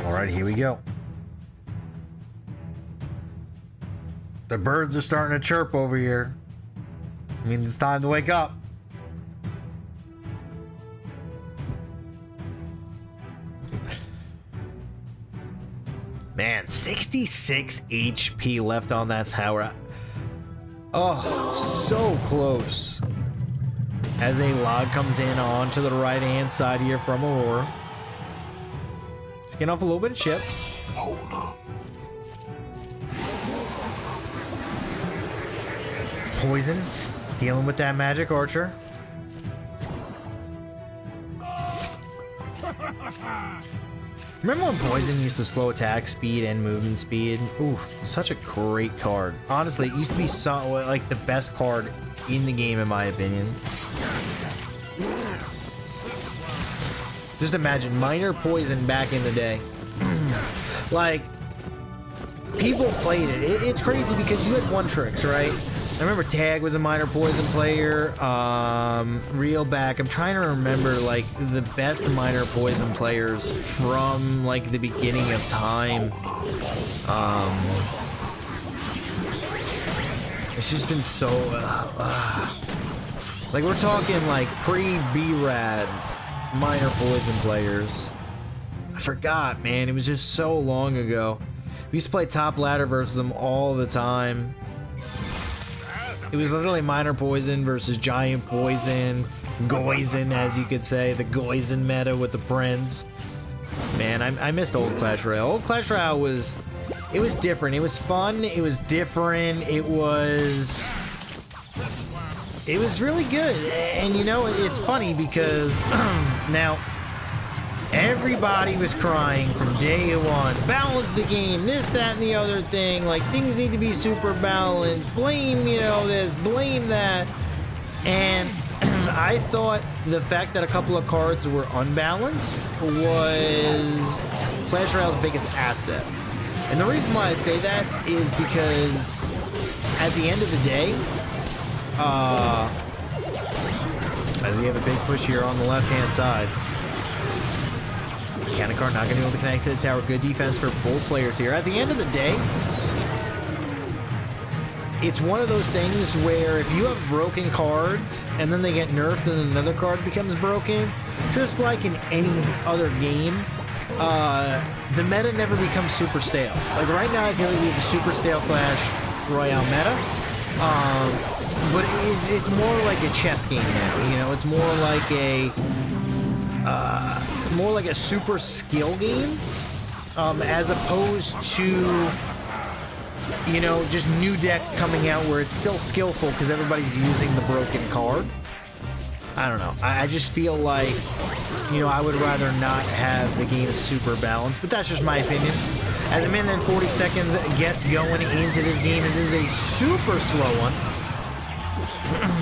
All right, here we go. The birds are starting to chirp over here. I mean, it's time to wake up. Man, 66 HP left on that tower. Oh, so close. As a Log comes in onto the right-hand side here from Aurora. Just getting off a little bit of chip. Poison, dealing with that magic archer. Remember when Poison used to slow attack speed and movement speed? Ooh, such a great card. Honestly, it used to be so, like the best card in the game in my opinion. Just imagine Miner Poison back in the day. Like, people played it. It's crazy because you had one tricks, right? I remember Tag was a Miner Poison player. Real back. I'm trying to remember like the best Miner Poison players from like the beginning of time. It's just been so like we're talking like pre-B-Rad minor poison players. I forgot, man. It was just so long ago. We used to play top ladder versus them all the time. It was literally minor poison versus giant poison. Goizen, as you could say. The Goizen meta with the Prince. Man, I missed old Clash Royale. Old Clash Royale was... It was different. It was fun. It was different. It was really good. And you know, it's funny because now everybody was crying from day one. Balance the game, this, that, and the other thing. Like, things need to be super balanced. Blame, you know, this, blame that. And I thought the fact that a couple of cards were unbalanced was Clash Royale's biggest asset. And the reason why I say that is because at the end of the day, as we have a big push here on the left-hand side, Cannon Card not going to be able to connect to the tower. Good defense for both players here. At the end of the day, it's one of those things where if you have broken cards and then they get nerfed and another card becomes broken, just like in any other game, the meta never becomes super stale. Like right now, I feel like we have a super stale Clash Royale meta, but it's more like a chess game now. You know, it's more like a super skill game, as opposed to, you know, just new decks coming out where it's still skillful because everybody's using the broken card. I don't know. I just feel like, you know, I would rather not have the game super balanced, but that's just my opinion. As a minute and 40 seconds gets going into this game, this is a super slow one.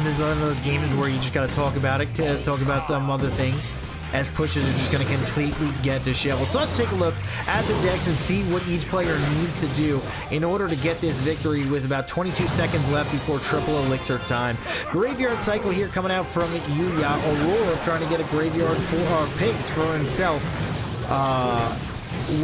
This is one of those games where you just got to talk about it, talk about some other things, as pushes are just going to completely get disheveled. So let's take a look at the decks and see what each player needs to do in order to get this victory with about 22 seconds left before triple elixir time. Graveyard Cycle here coming out from Yuya. Aurora trying to get a graveyard for pigs for himself.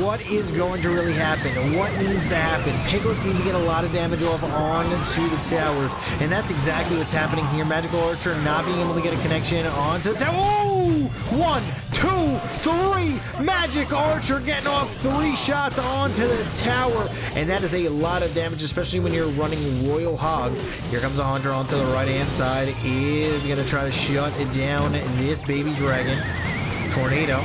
What is going to really happen? What needs to happen? Piglets need to get a lot of damage off onto the towers, and that's exactly what's happening here. Magical Archer not being able to get a connection onto the tower. Oh! 1, 2, 3! Magic Archer getting off 3 shots onto the tower, and that is a lot of damage, especially when you're running Royal Hogs. Here comes a Hunter onto the right-hand side. Is going to try to shut it down this baby dragon. Tornado.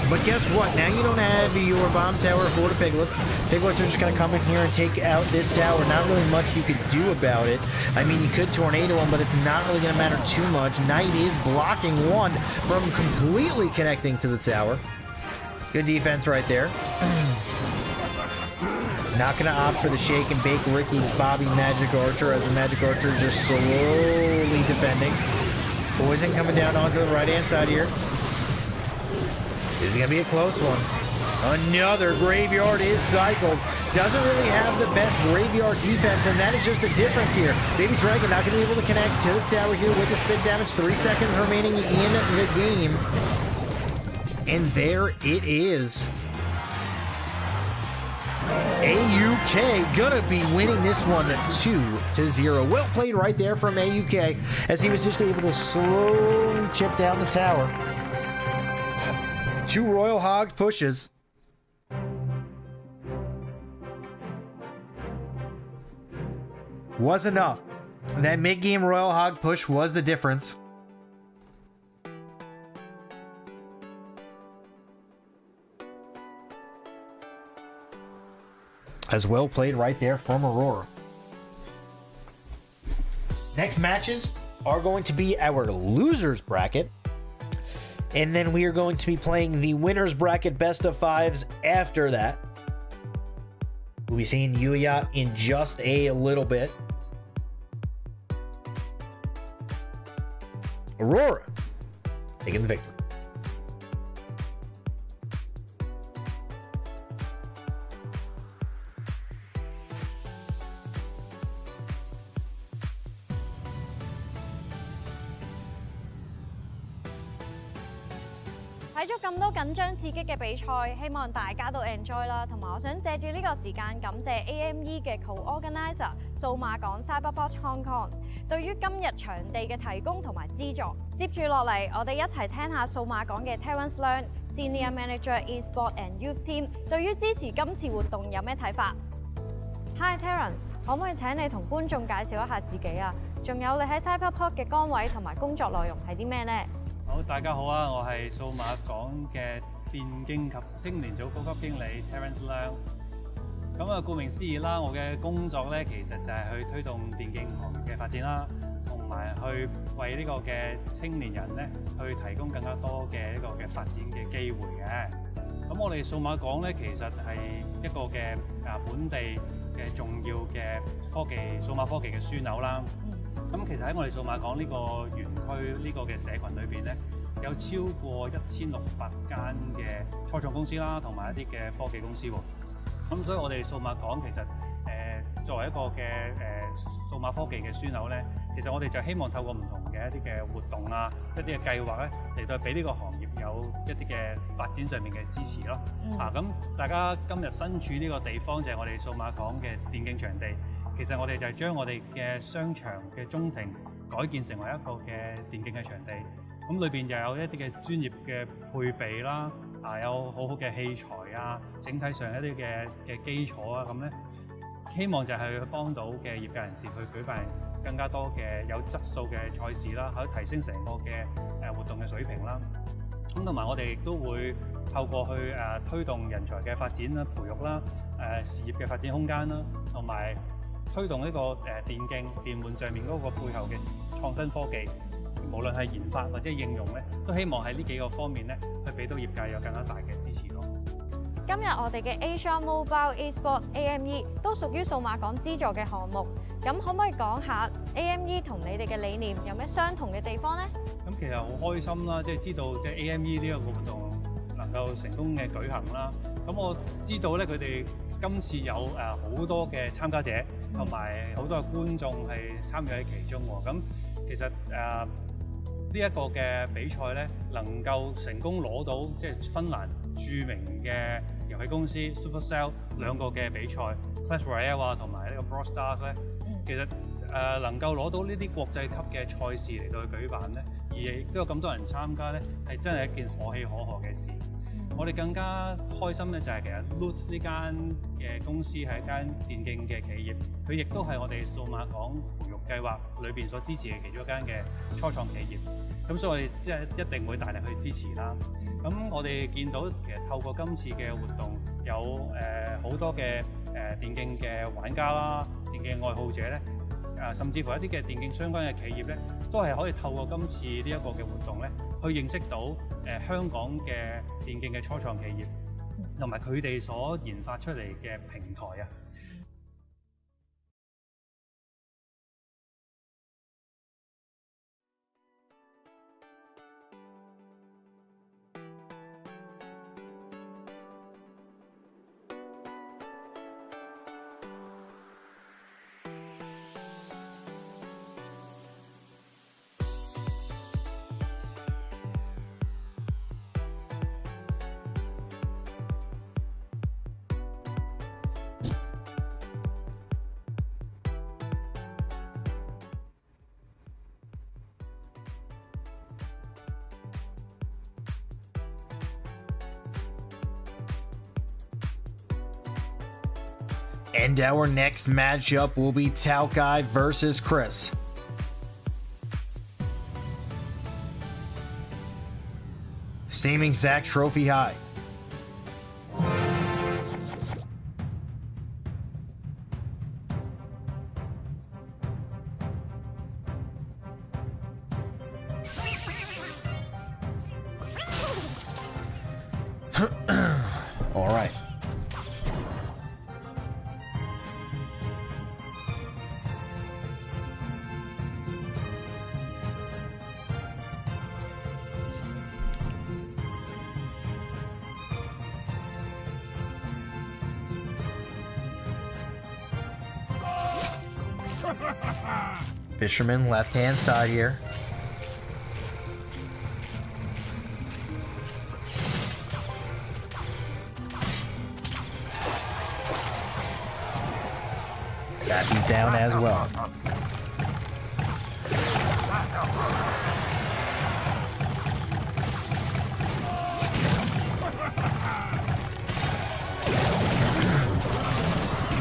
But guess what? Now you don't have your bomb tower for the piglets. Piglets are just going to come in here and take out this tower. Not really much you could do about it. I mean, you could tornado them, but it's not really going to matter too much. Knight is blocking one from completely connecting to the tower. Good defense right there. Not going to opt for the shake and bake Ricky's Bobby Magic Archer, as the Magic Archer is just slowly defending. Poison coming down onto the right-hand side here. This is going to be a close one. Another graveyard is cycled. Doesn't really have the best graveyard defense, and that is just the difference here. Baby Dragon not going to be able to connect to the tower here with the spit damage. 3 seconds remaining in the game. And there it is. AUK gonna be winning this one 2-0. Well played right there from AUK, as he was just able to slowly chip down the tower. 2 Royal Hogs pushes. Was enough. That mid-game Royal Hog push was the difference. As well played right there from Aurora. Next matches are going to be our losers bracket. And then we are going to be playing the winners bracket best of 5s after that. We'll be seeing Yuya in just a little bit. Aurora taking the victory.
睇咗咁多緊張刺激嘅比賽，希望大家都 enjoy 啦。同埋我想借住呢個時間感謝 AME 嘅 co-organizer 數碼港 Cyberport Hong Kong 對於今日場地嘅提供同埋資助。接住落嚟，我哋一齊聽下數碼港嘅 Terence Leung、Senior Manager Esport and Youth Team 對於支持今次活動有咩睇法 ？Hi Terence， 可唔可以請你同觀眾介紹一下自己啊？仲有你喺 Cyberport 嘅崗位同埋工作內容係啲咩呢？
好，大家好啊！我係數碼港嘅電競及青年組高級經理 Terence Leung。咁啊，顧名思義啦，我嘅工作咧其實就係去推動電競行業嘅發展啦，同埋去為呢個嘅青年人咧去提供更加多嘅呢個嘅發展嘅機會嘅。咁我哋數碼港咧其實係一個嘅本地嘅重要嘅數碼科技嘅樞紐啦。咁其實喺我哋數碼港呢個園區呢個嘅社群裏邊咧，有超過1600間嘅初創公司啦，同埋一啲嘅科技公司喎。咁所以我哋數碼港其實作為一個嘅數碼科技嘅樞紐咧，其實我哋就希望透過唔同嘅一啲嘅活動啊，一啲嘅計劃咧，嚟到俾呢個行業有一啲嘅發展上面嘅支持咯。咁大家今日身處呢個地方就係我哋數碼港嘅電競場地。其實我哋就係將我哋嘅商場嘅中庭改建成為一個嘅電競嘅場地。咁裏邊又有一啲嘅專業嘅配備啦，有好好嘅器材啊，整體上一啲嘅基礎啊，咁咧希望就係去幫到嘅業界人士去舉辦更加多嘅有質素嘅賽事啦，可以提升成個嘅活動嘅水平啦。咁同埋我哋亦都會透過去推動人才嘅發展啦、培育啦、事業嘅發展空間啦，同埋推動呢個電玩上面嗰個背後嘅創新科技。無論係研發或者應用咧，都希望喺呢幾個方面咧，去俾到業界有更加大嘅支持咯。
今日我哋嘅 Asia Mobile Esports AME 都屬於數碼港資助嘅項目，咁可唔可以講下 AME 同你哋嘅理念有咩相同嘅地方咧？
咁其實好開心啦，即係知道即係 AME 呢一個活動能夠成功嘅舉行啦。咁我知道咧，佢哋今次有好多嘅參加者，同埋好多嘅觀眾係參與喺其中喎。咁其實呢一個嘅比賽咧，能夠成功攞到即係芬蘭著名嘅遊戲公司 Supercell 兩個嘅比賽 Royale 啊，同埋呢個 Brawl Stars 咧，其實能夠攞到呢啲國際級嘅賽事嚟到去舉辦咧，而亦都有咁多人參加咧，係真係一件可喜可賀嘅事。我哋更加開心咧，就係其實 Loot 呢間嘅公司係一間電競嘅企業，佢亦都係我哋數碼港培育計劃裏邊所支持嘅其中一間嘅初創企業。咁所以我哋即係一定會大力去支持啦。咁我哋見到其實透過今次嘅活動，有好多嘅電競嘅玩家啦、電競愛好者咧，甚至乎一啲嘅電競相關嘅企業咧，都係可以透過今次呢一個嘅活動咧，去認識到香港嘅電競嘅初創企業，同埋佢哋所研發出嚟嘅平台啊。
And our next matchup will be Falcone versus Chris. Same exact trophy high. All right. Fisherman left hand side here.
Zappy's down as well.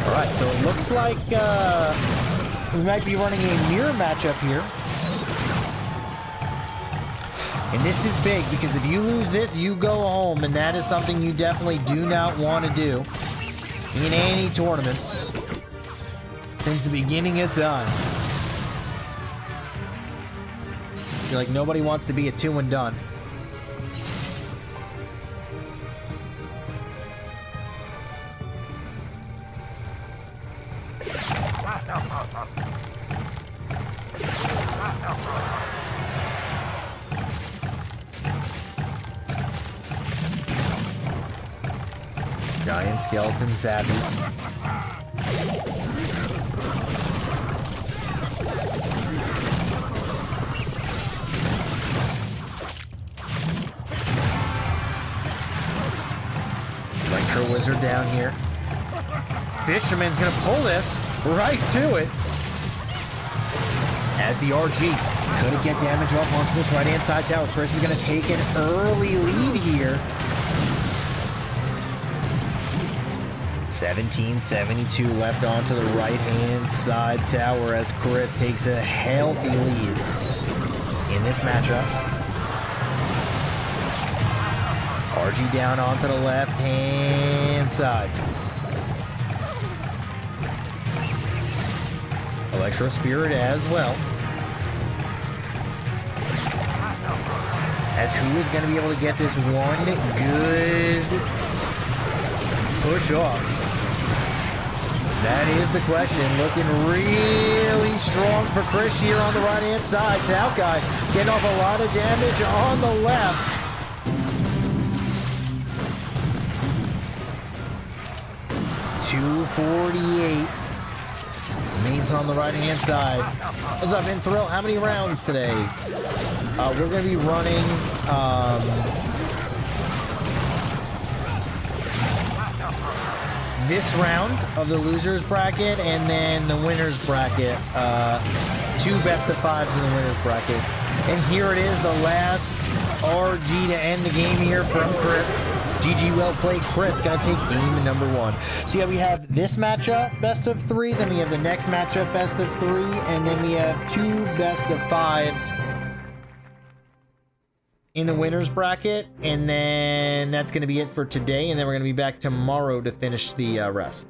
Alright, so it looks like we might be running a mirror matchup here. And this is big, because if you lose this, you go home, and that is something you definitely do not want to do in any tournament since the beginning of time. I feel like nobody wants to be a 2 and done. Giant skeleton zappies. Electro Wizard down here. Fisherman's gonna pull this right to it. As the RG couldn't get damage off onto this right-hand side tower. Chris is gonna take an early lead here. 1772 left onto the right-hand side tower as Chris takes a healthy lead in this matchup. RG down onto the left-hand side. Electro Spirit as well. As who is going to be able to get this one good push off? That is the question. Looking really strong for Chris here on the right-hand side. Falcone getting off a lot of damage on the left. .248. Means on the right-hand side. What's up, Inthrill? How many rounds today? We're going to be running... this round of the losers bracket and then the winners bracket. 2 best of 5s in the winners bracket. And here it is, the last RG to end the game here from Chris. GG, well played, Chris. Gonna take game number 1. So yeah, we have this matchup, best of 3. Then we have the next matchup, best of 3. And then we have 2 best of 5s in the winners bracket, and then that's going to be it for today, and then we're going to be back tomorrow to finish the rest.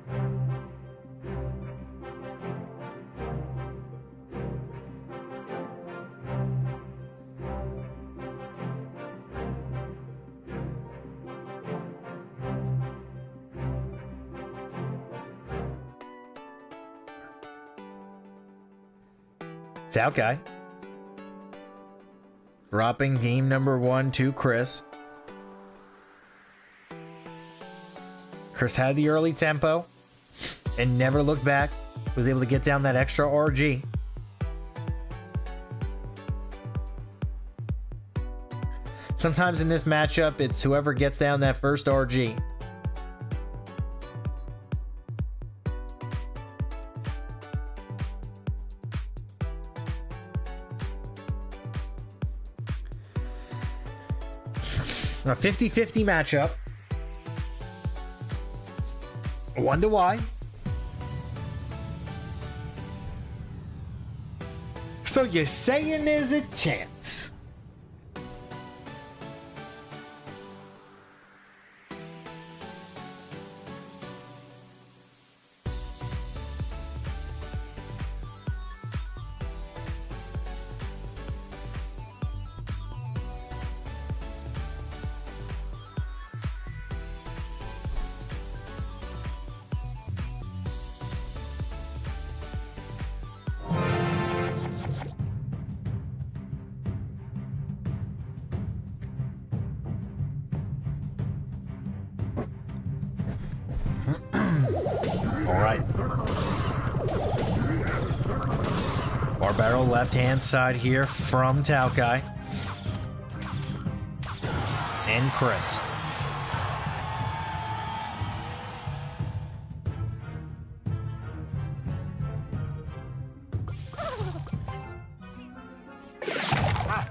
Falcone dropping game number 1 to Chris. Chris had the early tempo and never looked back. Was able to get down that extra RG. Sometimes in this matchup, it's whoever gets down that first RG. A 50-50 matchup. 1 to Y. So you're saying there's a chance? Barrel left-hand side here from Falcone and Chris.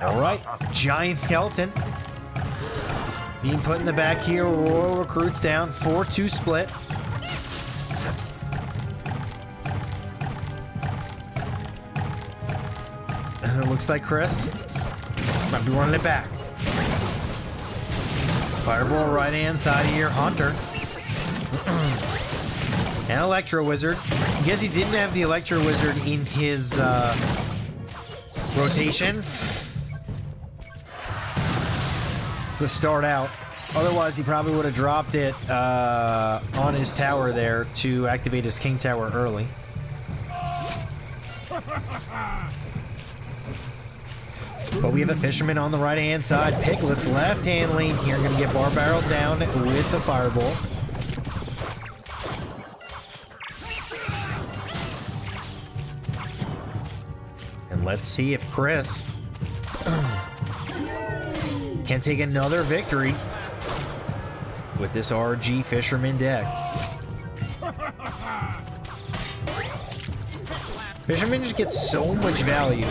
All right, Giant Skeleton being put in the back here. Royal recruits down, 4-2 split. It looks like Chris might be running it back. Fireball right hand side here, Hunter. And Electro Wizard. I guess he didn't have the Electro Wizard in his rotation to start out. Otherwise, he probably would have dropped it on his tower there to activate his King Tower early. But we have a Fisherman on the right-hand side. Piglet's left-hand lane here. Going to get Bar Barrel down with the Fireball. And let's see if Chris can take another victory with this RG Fisherman deck. Fisherman just gets so much value.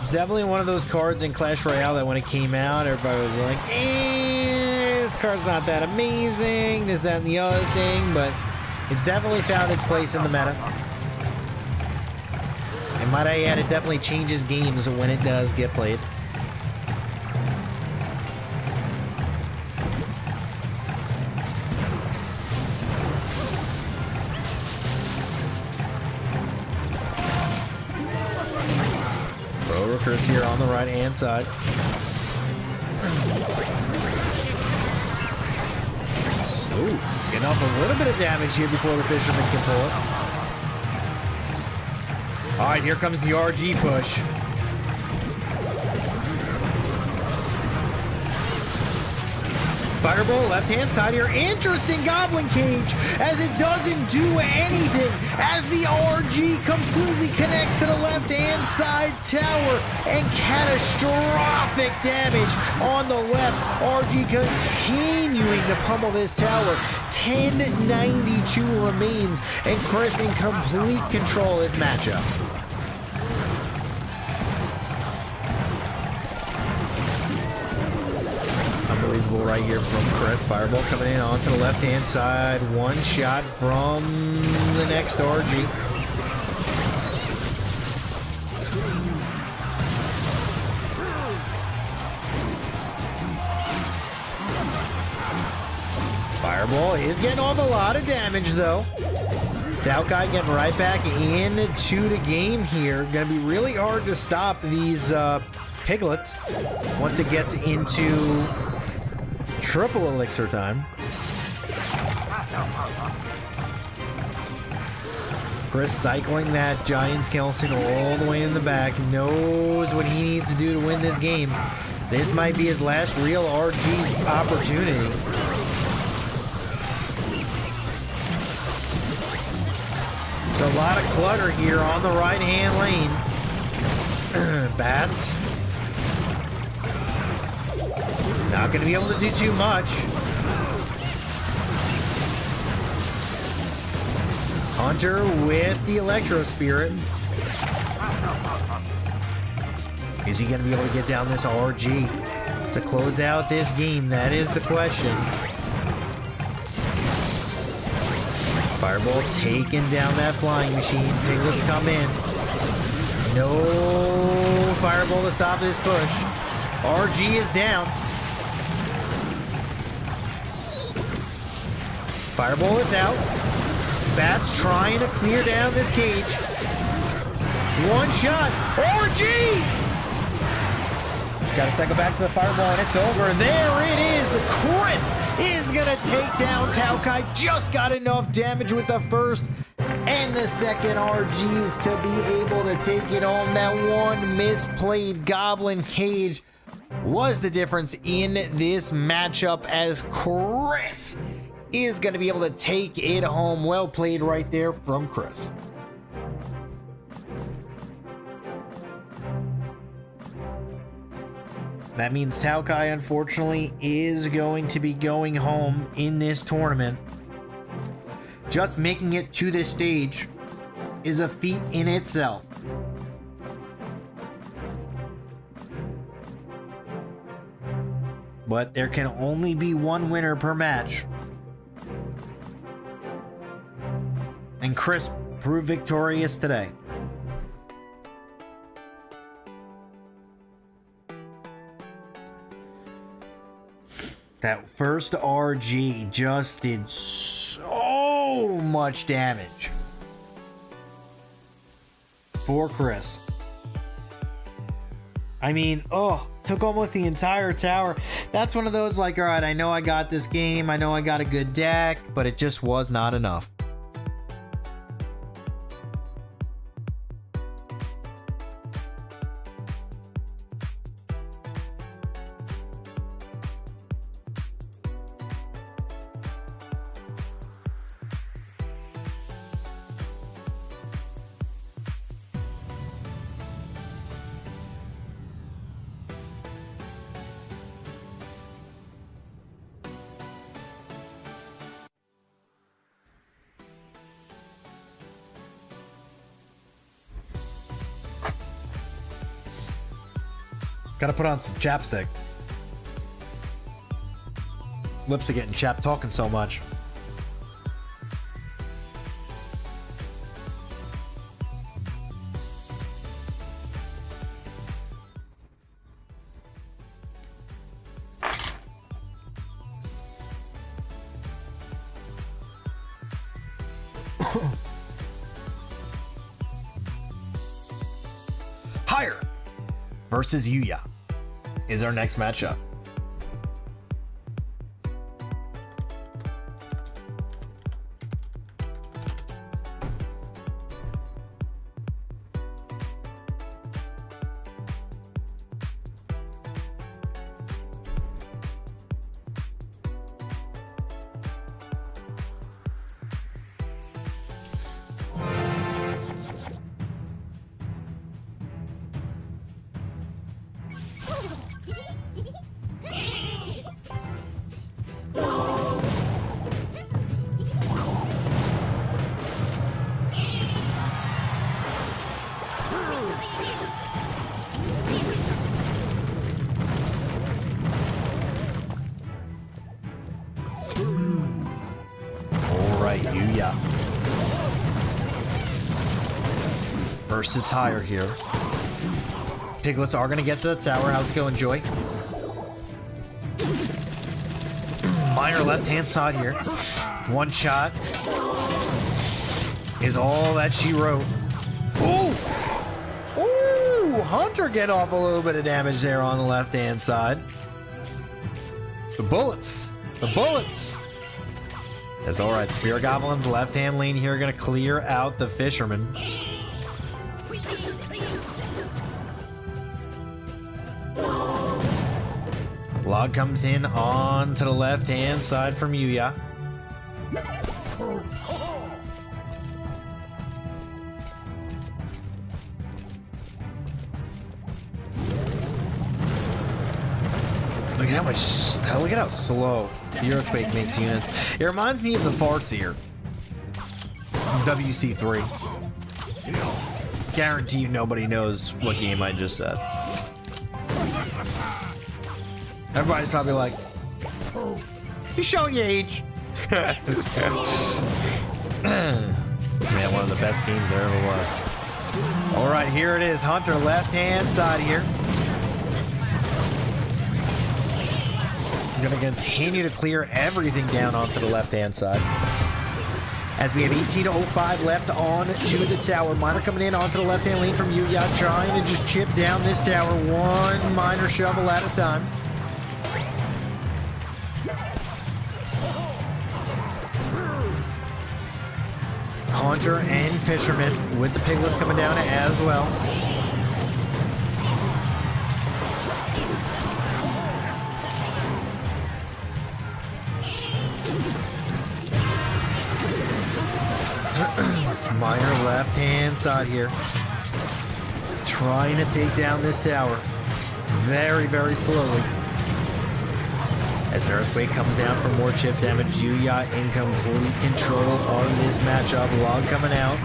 It's definitely one of those cards in Clash Royale that when it came out, everybody was like, this card's not that amazing, this, that, and the other thing, but it's definitely found its place in the meta. And might I add, it definitely changes games when it does get played. Recruits here on the right hand side. Ooh, getting off a little bit of damage here before the Fisherman can pull it. Alright, here comes the RG push. Fireball left hand side here. Interesting Goblin Cage as it doesn't do anything as the RG completely connects to the left hand side tower and catastrophic damage on the left. RG continuing to pummel this tower. 1092 remains and Chris in complete control of this matchup. Unbelievable right here from Chris. Fireball coming in onto the left-hand side. One shot from the next RG. Fireball is getting off a lot of damage, though. Falcone getting right back into the game here. Going to be really hard to stop these piglets once it gets into triple elixir time. Chris cycling that giant skeleton all the way in the back. Knows what he needs to do to win this game. This might be his last real RG opportunity. There's a lot of clutter here on the right-hand lane. Bats. Not going to be able to do too much. Hunter with the Electro Spirit. Is he going to be able to get down this RG to close out this game? That is the question. Fireball taking down that flying machine. Piglets come in. No Fireball to stop this push. RG is down. Fireball is out. Bats trying to clear down this cage. One shot. RG! Got to cycle back to the Fireball, and it's over. There it is. Chris is going to take down Falcone. Just got enough damage with the first and the second RGs to be able to take it home. That one misplayed Goblin Cage was the difference in this matchup as Chris is going to be able to take it home. Well played right there from Chris. That means Falcone, unfortunately, is going to be going home in this tournament. Just making it to this stage is a feat in itself. but there can only be one winner per match. And Chris proved victorious today. That first RG just did so much damage for Chris. I mean, took almost the entire tower. That's one of those like, all right, I know I got this game. I know I got a good deck, but it just was not enough. Gotta put on some chapstick. Lips are getting chapped talking so much. Higher versus Yuya is our next matchup. Yuya versus Higher here. Piglets are going to get to the tower. How's it going, Joy? Minor left-hand side here. One shot is all that she wrote. Ooh! Ooh! Hunter get off a little bit of damage there on the left-hand side. The bullets! The bullets! That's alright. Spirit Goblin's left-hand lane here going to clear out the Fisherman. Log comes in on to the left-hand side from Yuya. Look at how slow the Earthquake makes units. It reminds me of the Farseer WC3. Guarantee you nobody knows what game I just said. Everybody's probably like, he's showing you age. Man, one of the best games there ever was. All right, here it is. Hunter left-hand side here. Going to continue to clear everything down onto the left-hand side. As we have 18:05 left on to the tower. Miner coming in onto the left-hand lane from Yuya, trying to just chip down this tower one miner shovel at a time. Hunter and Fisherman with the Piglets coming down as well. Miner left-hand side here. Trying to take down this tower. Very, very slowly. As an Earthquake comes down for more chip damage, Yuya in complete control of this matchup. Log coming out.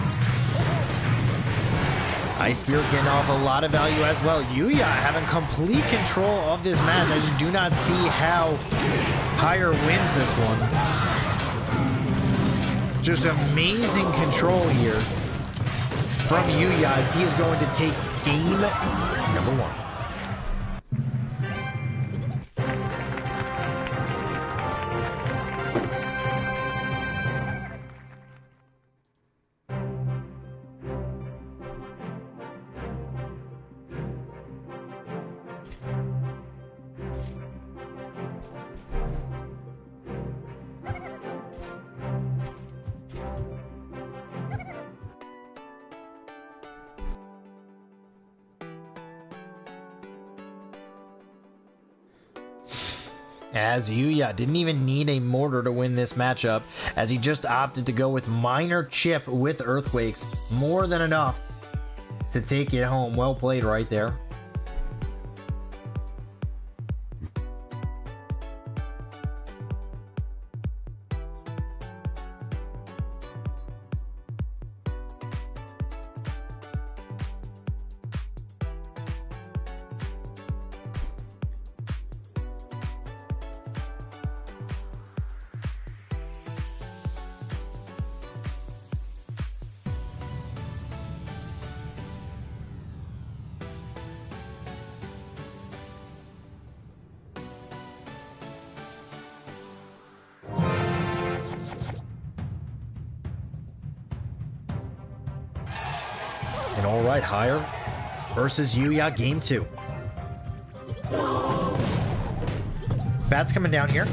Ice Spirit getting off a lot of value as well. Yuya having complete control of this match. I just do not see how Higher wins this one. Just amazing control here from Yuya as he is going to take game number 1. As Yuya didn't even need a mortar to win this matchup, as he just opted to go with minor chip with earthquakes. More than enough to take it home. Well played right there. And all right, Higher versus Yuya, game 2. Bats coming down here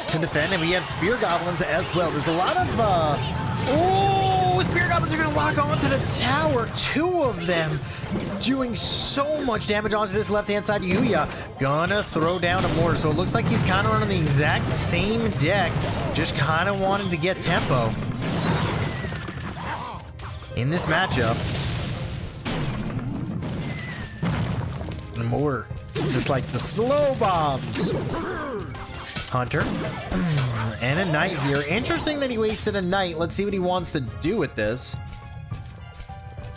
to defend, and we have Spear Goblins as well. There's a lot of, Spear Goblins are going to lock onto the tower. 2 of them doing so much damage onto this left-hand side. Yuya gonna throw down a mortar, so it looks like he's kind of running the exact same deck, just kind of wanting to get tempo in this matchup. The mortar, it's just like the slow bombs. Hunter and a knight here. Interesting that he wasted a knight. Let's see what he wants to do with this.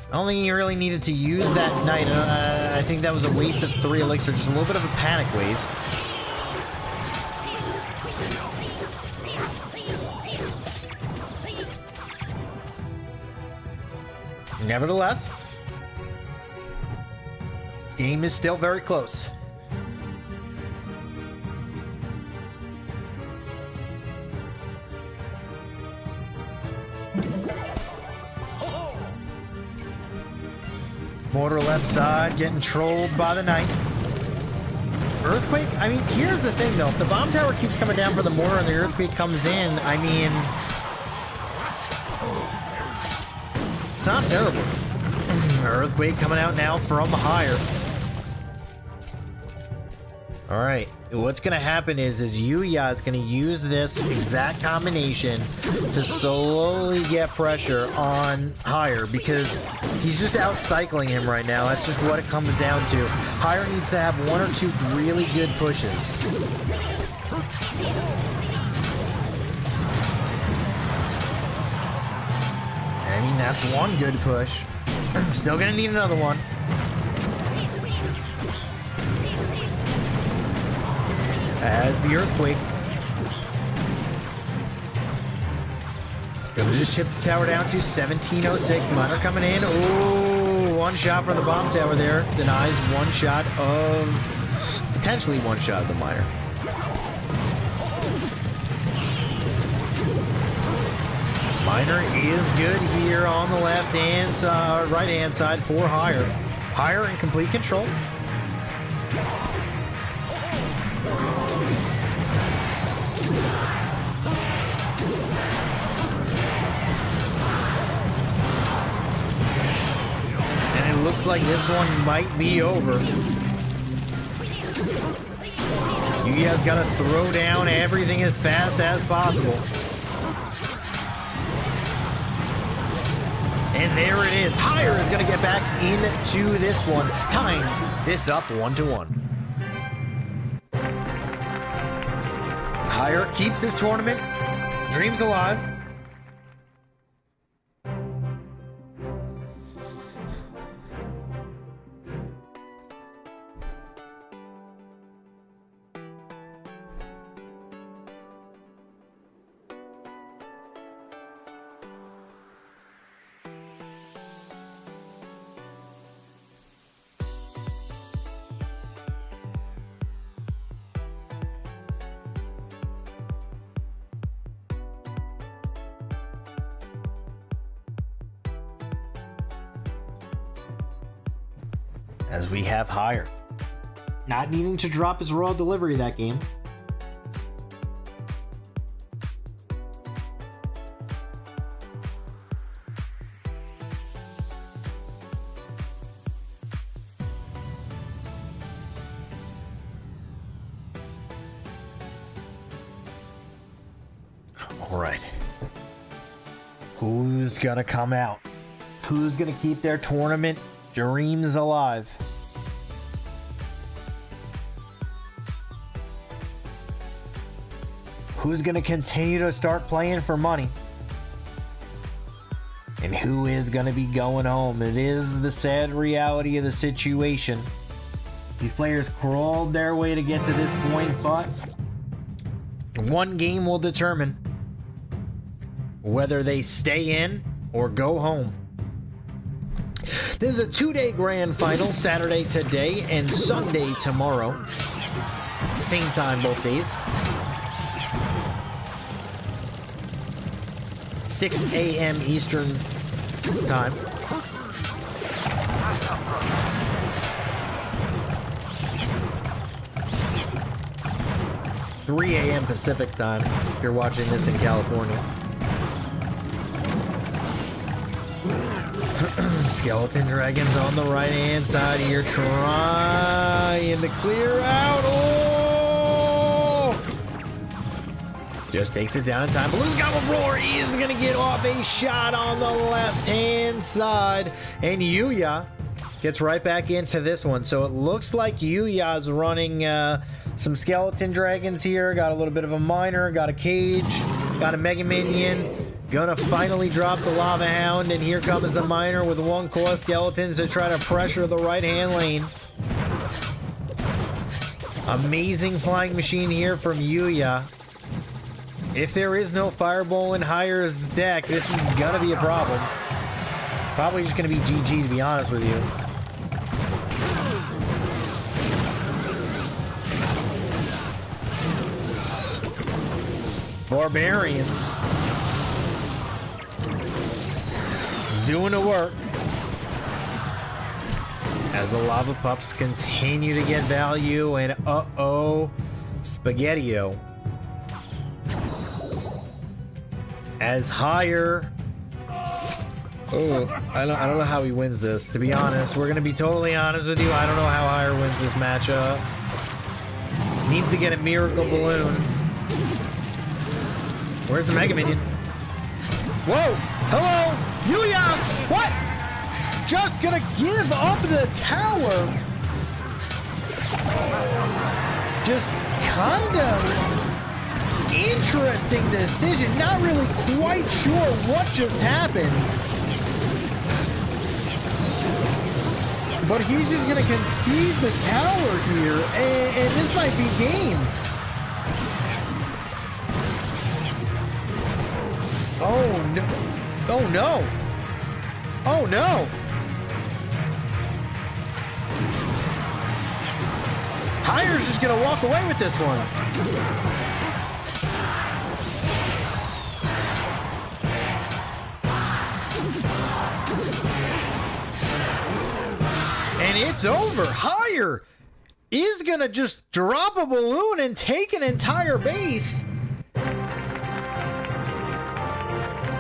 I don't think he really needed to use that knight. I think that was a waste of 3 elixir, just a little bit of a panic waste. Nevertheless, game is still very close. Mortar left side, getting trolled by the knight. Earthquake, I mean, here's the thing though. If the bomb tower keeps coming down for the mortar and the earthquake comes in, I mean, it's not terrible. Earthquake coming out now from Higher. All right, what's going to happen is Yuya is going to use this exact combination to slowly get pressure on Higher because he's just out-cycling him right now. That's just what it comes down to. Higher needs to have 1 or 2 really good pushes. I mean, that's 1 good push. Still going to need another one. As the earthquake. Gonna just ship the tower down to 1706. Miner coming in. Ooh, 1 shot from the bomb tower there. Denies 1 shot of... potentially 1 shot of the miner. Miner is good here on the left-hand side, right-hand side for Higher. Higher in complete control. Looks like this one might be over. You guys got to throw down everything as fast as possible. And there it is. Higher is going to get back into this one. Tying this up 1-1. Higher keeps his tournament dreams alive. as we have Higher not needing to drop his Royal delivery that game. All right. Who's gonna come out? Who's gonna keep their tournament dreams alive? Who's gonna continue to start playing for money? And who is gonna be going home? It is the sad reality of the situation. These players crawled their way to get to this point, but one game will determine whether they stay in or go home. This is a 2-day grand final, Saturday today and Sunday tomorrow. Same time both days. 6 a.m. Eastern time. (3 a.m. Pacific time if you're watching this in California. Skeleton Dragons on the right hand side here, trying to clear out. Oh! Just takes it down in time. Balloon Gobble Roar is gonna get off a shot on the left hand side, and Yuya gets right back into this one. So it looks like Yuya's running some Skeleton Dragons here. Got a little bit of a Miner, got a Cage, got a Mega Minion. Gonna finally drop the Lava Hound, and here comes the Miner with one core Skeletons to try to pressure the right-hand lane. Amazing flying machine here from Yuya. If there is no Fireball in Hire's deck, this is gonna be a problem. Probably just gonna be GG, to be honest with you. Barbarians doing the work as the Lava Pups continue to get value, and Spaghetti-O as Higher. I don't know how he wins this, to be honest. We're gonna be totally honest with you. I don't know how Higher wins this matchup. Needs to get a Miracle Balloon. Where's the Mega Minion? Whoa! Hello! Yuya! What? Just gonna give up the tower? Just kind of interesting decision. Not really quite sure what just happened. But he's just gonna concede the tower here, and this might be game. Oh no. Oh no. Oh no. Hire's just gonna walk away with this one. And it's over. Higher is gonna just drop a balloon and take an entire base.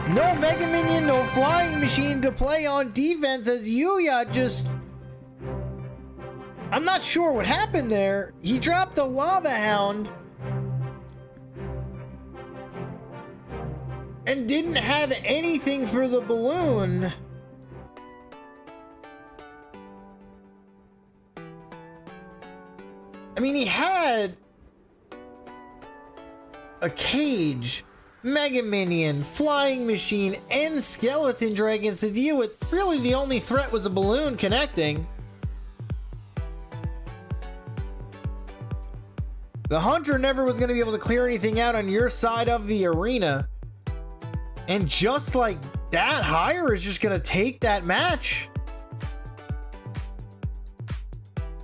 No Mega Minion, no Flying Machine to play on defense as Yuya just... I'm not sure what happened there. He dropped the Lava Hound and didn't have anything for the balloon. I mean, he had a Cage, Mega Minion, Flying Machine, and Skeleton Dragons to deal with. Really, the only threat was a balloon connecting. The Hunter never was going to be able to clear anything out on your side of the arena. And just like that, Higher is just going to take that match.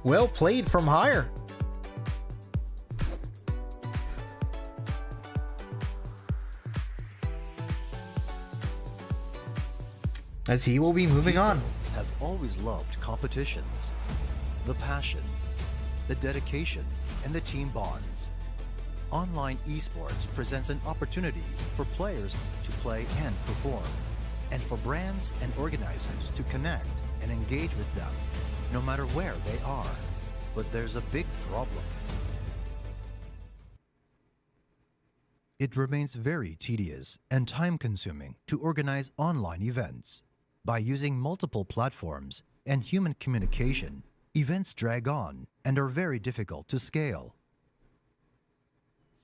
Well played from Higher. As he will be moving on.
Have always loved competitions. the passion, the dedication, and the team bonds. Online esports presents an opportunity for players to play and perform, and for brands and organizers to connect and engage with them, no matter where they are. But there's a big problem. It remains very tedious and time-consuming to organize online events. By using multiple platforms and human communication, events drag on and are very difficult to scale.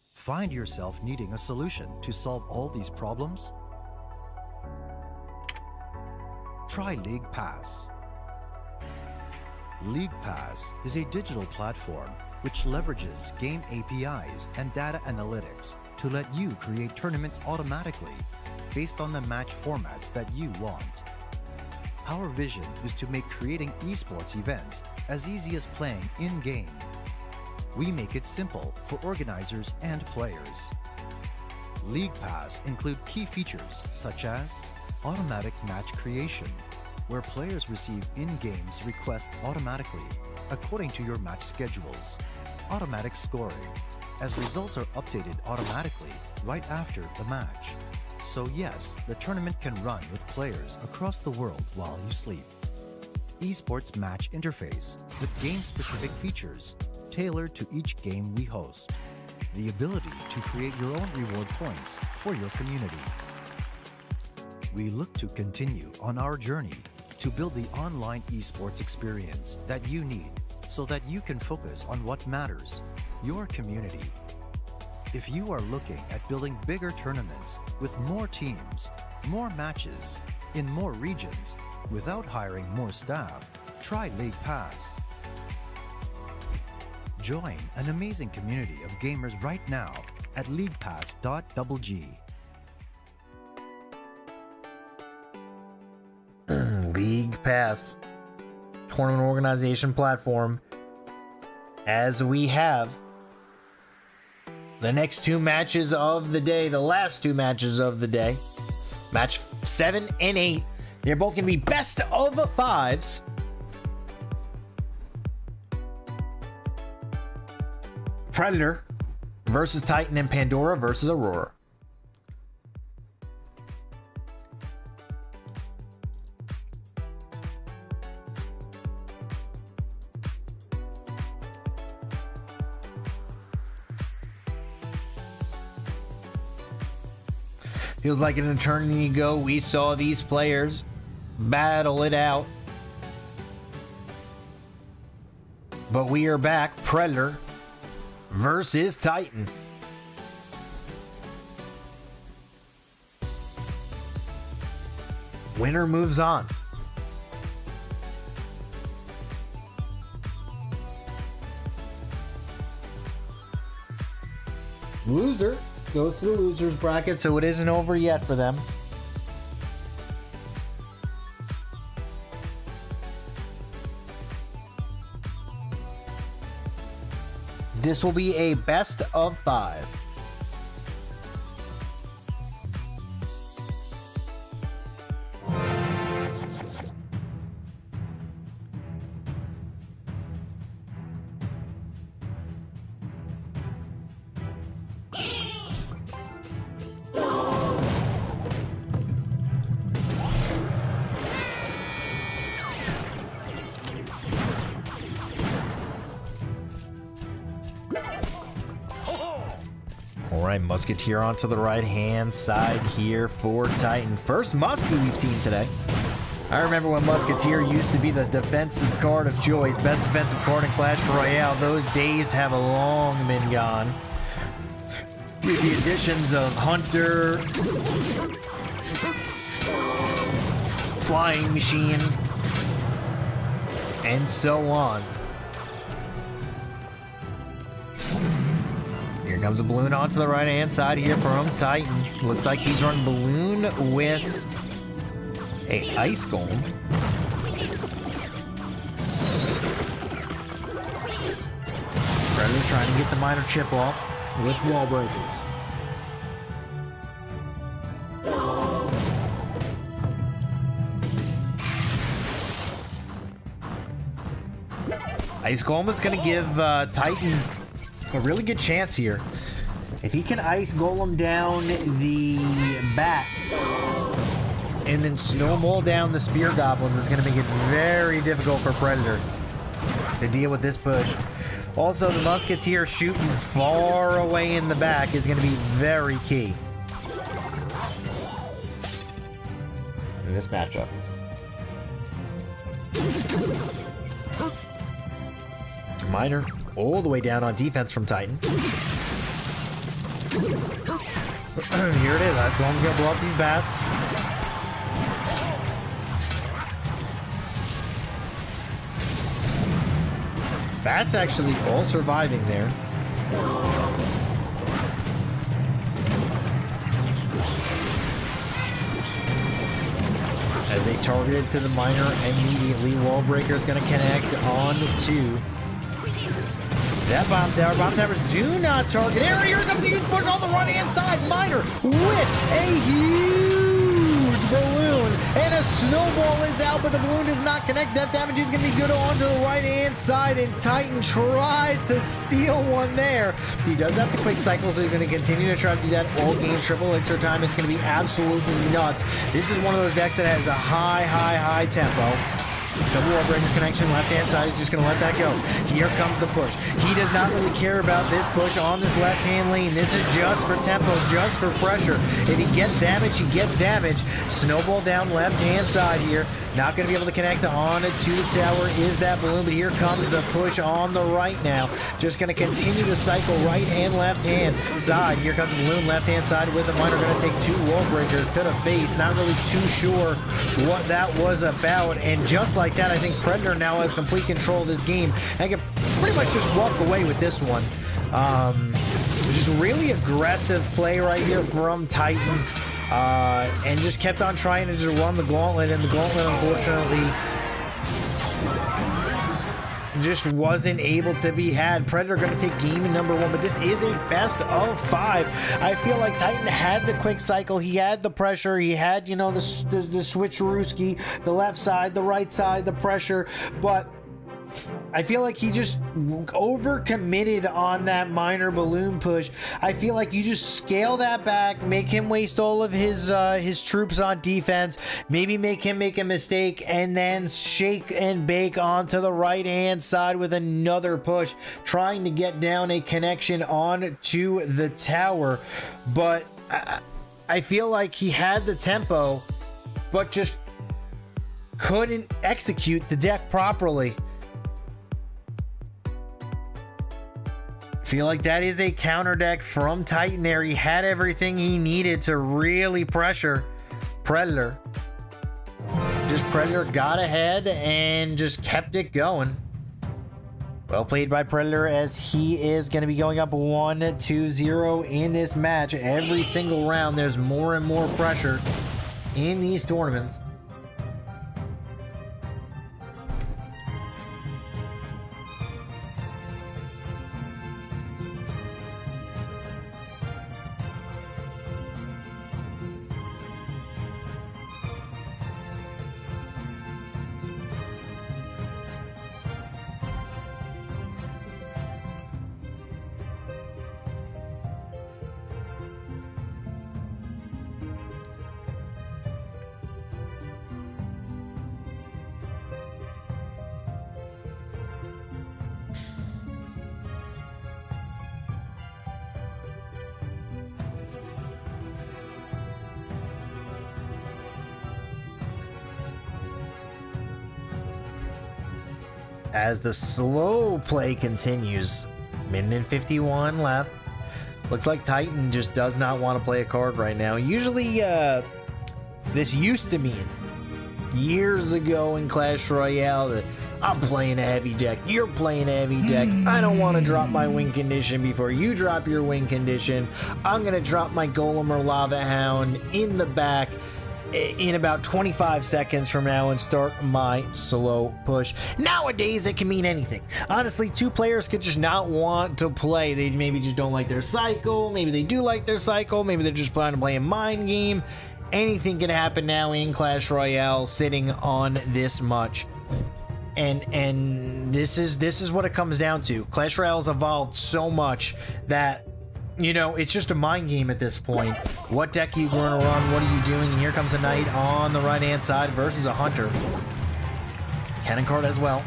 Find yourself needing a solution to solve all these problems? Try LeaguePass. LeaguePass is a digital platform which leverages game APIs and data analytics to let you create tournaments automatically based on the match formats that you want. Our vision is to make creating esports events as easy as playing in-game. We make it simple for organizers and players. LeaguePass include key features such as automatic match creation, where players receive in-games requests automatically according to your match schedules, automatic scoring, as results are updated automatically right after the match. So yes, the tournament can run with players across the world while you sleep. Esports match interface with game-specific features tailored to each game we host. The ability to create your own reward points for your community. We look to continue on our journey to build the online esports experience that you need so that you can focus on what matters, your community. If you are looking at building bigger tournaments with more teams, more matches, in more regions, without hiring more staff, try LeaguePass. Join an amazing community of gamers right now at leaguepass.gg.
LeaguePass, tournament organization platform. As we have the next two matches of the day, the last two matches of the day, match 7 and 8. They're both going to be best of fives. Predator versus Titan and Pandora versus Aurora. Feels like an eternity ago we saw these players battle it out. But we are back. Predator versus Titan. Winner moves on. Loser goes to the losers bracket, so it isn't over yet for them. This will be a best of 5. Alright, Musketeer onto the right-hand side here for Titan. First Muskie we've seen today. I remember when Musketeer used to be the defensive card of choice, best defensive card in Clash Royale. Those days have long been gone. With the additions of Hunter, Flying Machine, and so on. Here comes a balloon onto the right-hand side here from Titan. Looks like he's running balloon with a ice golem. Predator trying to get the minor chip off with wall breakers. Ice Golem is going to give Titan a really good chance here. If he can Ice Golem down the bats and then snowball down the Spear Goblins, it's going to make it very difficult for Predator to deal with this push. Also, the Musketeer shooting far away in the back is going to be very key in this matchup. Miner all the way down on defense from Titan. Here it is. Ice Golem's going to blow up these bats. Bats actually all surviving there. As they targeted to the Miner immediately, Wall Breaker is going to connect on to that bomb tower. Bomb towers do not target area. Here comes the huge push on the right-hand side. Miner with a huge balloon, and a snowball is out, but the balloon does not connect. That damage is going to be good onto the right-hand side, and Titan tried to steal one there. He does have the quick cycle, so he's going to continue to try to do that all game. Triple elixir time. It's going to be absolutely nuts. This is one of those decks that has a high tempo. Double Wall Breaker connection, left-hand side, is just going to let that go. Here comes the push. He does not really care about this push on this left-hand lane. This is just for tempo, just for pressure. If he gets damage, he gets damage. Snowball down left-hand side here. Not going to be able to connect on it to the tower is that balloon, but here comes the push on the right now. Just going to continue to cycle right and left-hand side. Here comes the balloon left-hand side with the Miner. Going to take two Wall Breakers to the face. Not really too sure what that was about, and just like that, I think Predator now has complete control of this game and can pretty much just walk away with this one. Just really aggressive play right here from Titan. And just kept on trying to just run the gauntlet, and the gauntlet unfortunately just wasn't able to be had. Predator going to take game number one, but this is a best of 5. I feel like Titan had the quick cycle, he had the pressure, he had, you know, the switcherooski, the left side, the right side, the pressure, but I feel like he just overcommitted on that Miner balloon push. I feel like you just scale that back, make him waste all of his troops on defense, maybe make him make a mistake, and then shake and bake onto the right-hand side with another push, trying to get down a connection on to the tower. But I feel like he had the tempo, but just couldn't execute the deck properly. Feel like that is a counter deck from Titan there. He had everything he needed to really pressure Predator. Just Predator got ahead and just kept it going. Well played by Predator, as he is going to be going up 1-2-0 in this match. Every single round there's more and more pressure in these tournaments. As the slow play continues, minute and 51 left. Looks like Titan just does not want to play a card right now. Usually, this used to mean years ago in Clash Royale that I'm playing a heavy deck, you're playing a heavy deck, I don't want to drop my win condition before you drop your win condition. I'm going to drop my Golem or Lava Hound in the back in about 25 seconds from now and start my slow push. Nowadays, it can mean anything. Honestly, two players could just not want to play. They maybe just don't like their cycle. Maybe they do like their cycle. Maybe they're just planning to play a mind game. Anything can happen now in Clash Royale sitting on this much. And this is what it comes down to. Clash Royale's evolved so much that, you know, it's just a mind game at this point. What deck are you going to run? What are you doing? And here comes a knight on the right-hand side versus a hunter. Cannon card as well.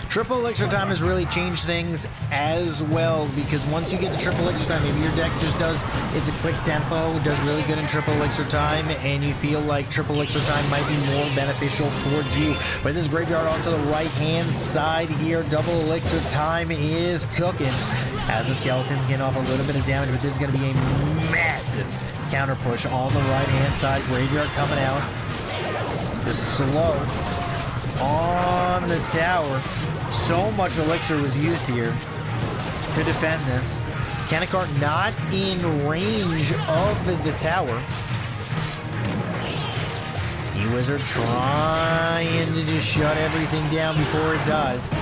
Triple elixir time has really changed things as well, because once you get the triple elixir time, maybe your deck just does, it's a quick tempo, does really good in triple elixir time, and you feel like triple elixir time might be more beneficial towards you. But this graveyard onto the right-hand side here, double elixir time is cooking. As the skeletons get off a little bit of damage, but this is going to be a massive counter push on the right-hand side. Graveyard coming out. Just slow on the tower. So much elixir was used here to defend this. Cannon cart not in range of the tower. E-Wizard trying to just shut everything down before it does.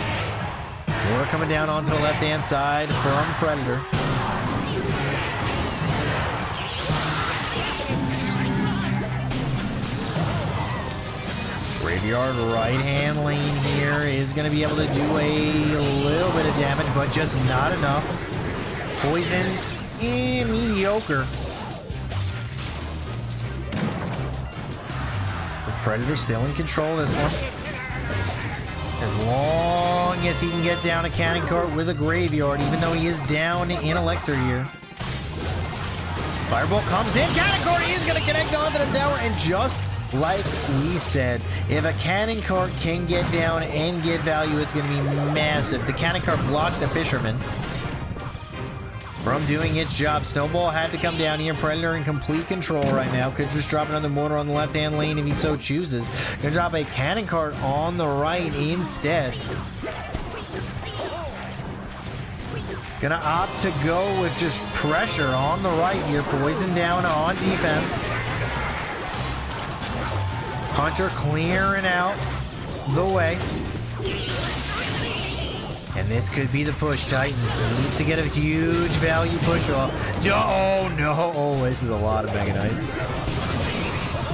We're coming down onto the left-hand side from Predator. Graveyard right-hand lane here is going to be able to do a little bit of damage, but just not enough. Poison mediocre. The Predator still in control of this one. As long as he can get down a cannon cart with a graveyard, even though he is down in elixir here. Firebolt comes in, cannon cart, he is going to connect onto the tower, and just like we said, if a cannon cart can get down and get value, it's going to be massive. The cannon cart blocked the fisherman from doing its job. Snowball had to come down here. Predator in complete control right now. Could just drop another mortar on the left-hand lane if he so chooses. Gonna drop a cannon cart on the right instead. Gonna opt to go with just pressure on the right here. Poison down on defense. Hunter clearing out the way. And this could be the push. Titan needs to get a huge value push off. Oh no! Oh, this is a lot of Mega Knights.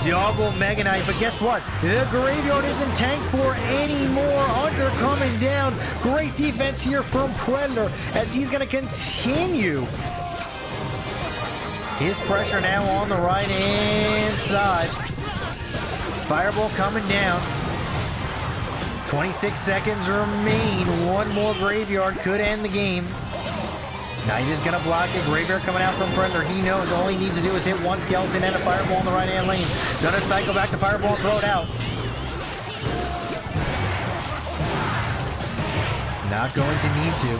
Double Mega Knight, but guess what? The graveyard isn't tanked for anymore. Hunter coming down. Great defense here from Predator as he's going to continue his pressure now on the right-hand side. Fireball coming down. 26 seconds remain. One more graveyard could end the game. Knight is going to block it. Graveyard coming out from Predator. He knows all he needs to do is hit one skeleton and a fireball in the right-hand lane. Gonna cycle back the fireball and throw it out. Not going to need to.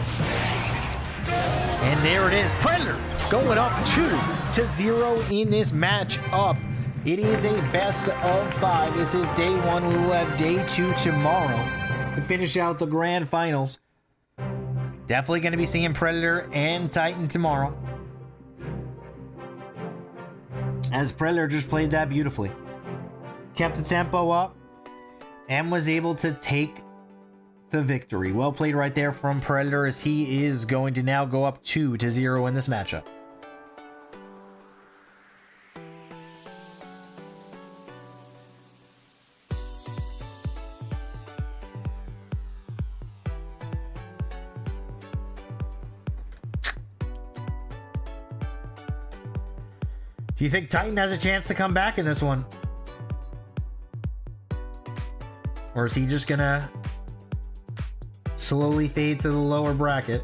And there it is. Predator going up 2-0 in this match up. It is a best of 5. This is day 1. We will have day 2 tomorrow to finish out the grand finals. Definitely going to be seeing Predator and Titan tomorrow, as Predator just played that beautifully. Kept the tempo up and was able to take the victory. Well played right there from Predator, as he is going to now go up 2-0 in this matchup. Do you think Titan has a chance to come back in this one? Or is he just gonna slowly fade to the lower bracket?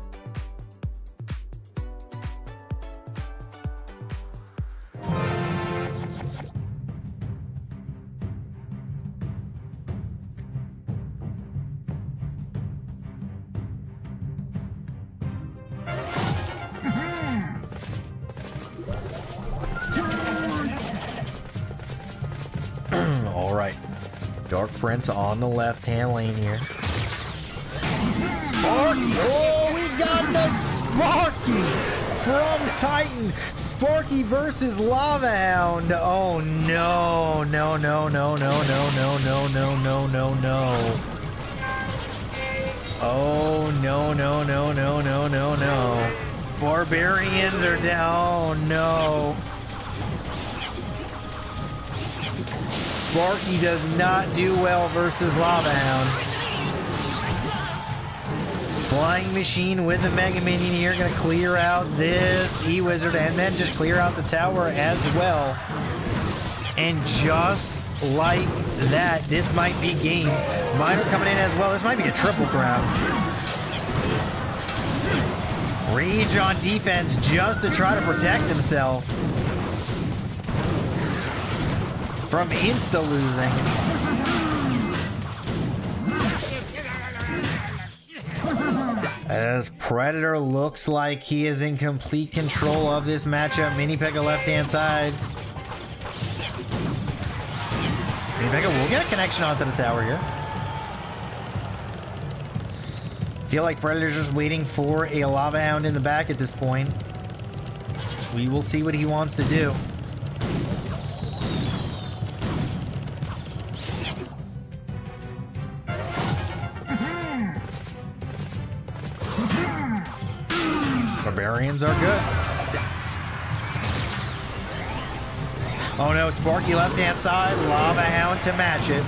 Dark Prince on the left-hand lane here. Sparky! Oh, we got the Sparky from Titan. Sparky versus Lava Hound. Oh, no. No, no, no, no, no, no, no, no, no, no, no. Oh, no, no, no, no, no, no, no. Barbarians are down. Oh, no. Sparky does not do well versus Lava Hound. Flying Machine with the Mega Minion here. Going to clear out this E-Wizard and then just clear out the tower as well. And just like that, this might be game. Miner coming in as well. This might be a triple grab. Rage on defense just to try to protect himself from insta-losing. As Predator looks like he is in complete control of this matchup. Mini Pekka left-hand side. Mini Pekka will get a connection onto the tower here. Feel like Predator's just waiting for a Lava Hound in the back at this point. We will see what he wants to do. Barbarians are good. Oh no, Sparky left-hand side, Lava Hound to match it.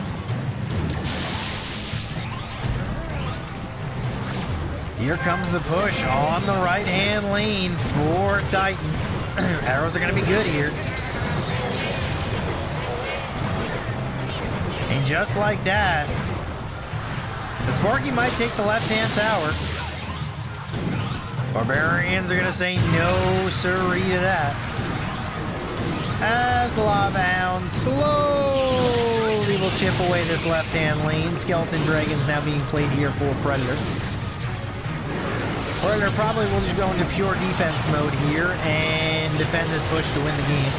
Here comes the push on the right-hand lane for Titan. Arrows are going to be good here. And just like that, the Sparky might take the left-hand tower. Barbarians are going to say no sirree to that. As the Lava Hound slowly will chip away this left-hand lane. Skeleton Dragons now being played here for Predator. Predator probably will just go into pure defense mode here and defend this push to win the game.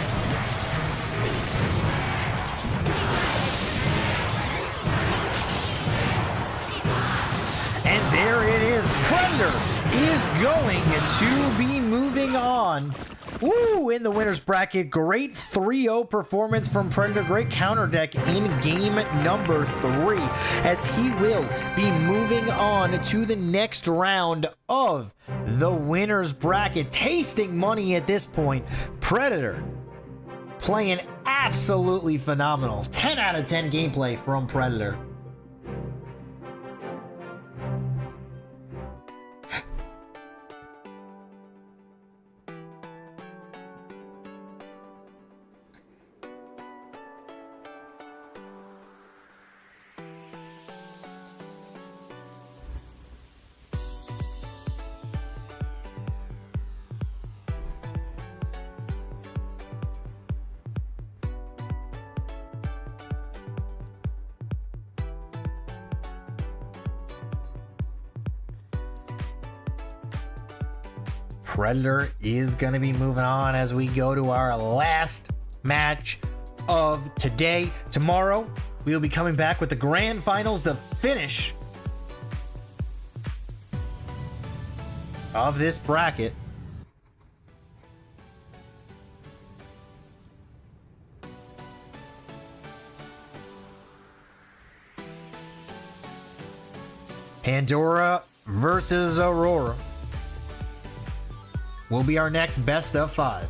And there it is. Predator is going to be moving on. Woo! In the winner's bracket, great 3-0 performance from Predator. Great counter deck in game number 3 as he will be moving on to the next round of the winner's bracket. Tasting money at this point. Predator playing absolutely phenomenal. 10 out of 10 gameplay from Predator. Predator is going to be moving on as we go to our last match of today. Tomorrow, we will be coming back with the grand finals, the finish of this bracket. Pandora versus Aurora will be our next best of 5.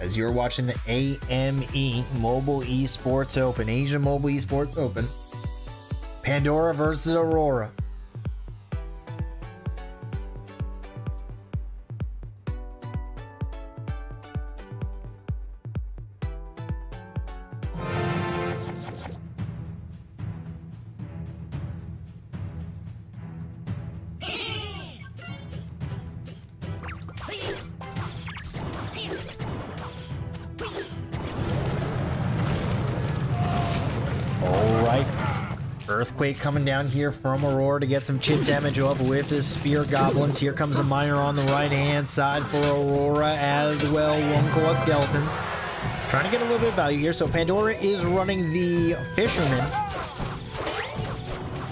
As you're watching the AME Mobile Esports Open, Asia Mobile Esports Open, Pandora versus Aurora. Earthquake coming down here from Aurora to get some chip damage off with his Spear Goblins. Here comes a Miner on the right-hand side for Aurora as well. One Claw Skeletons. Trying to get a little bit of value here. So Pandora is running the Fisherman.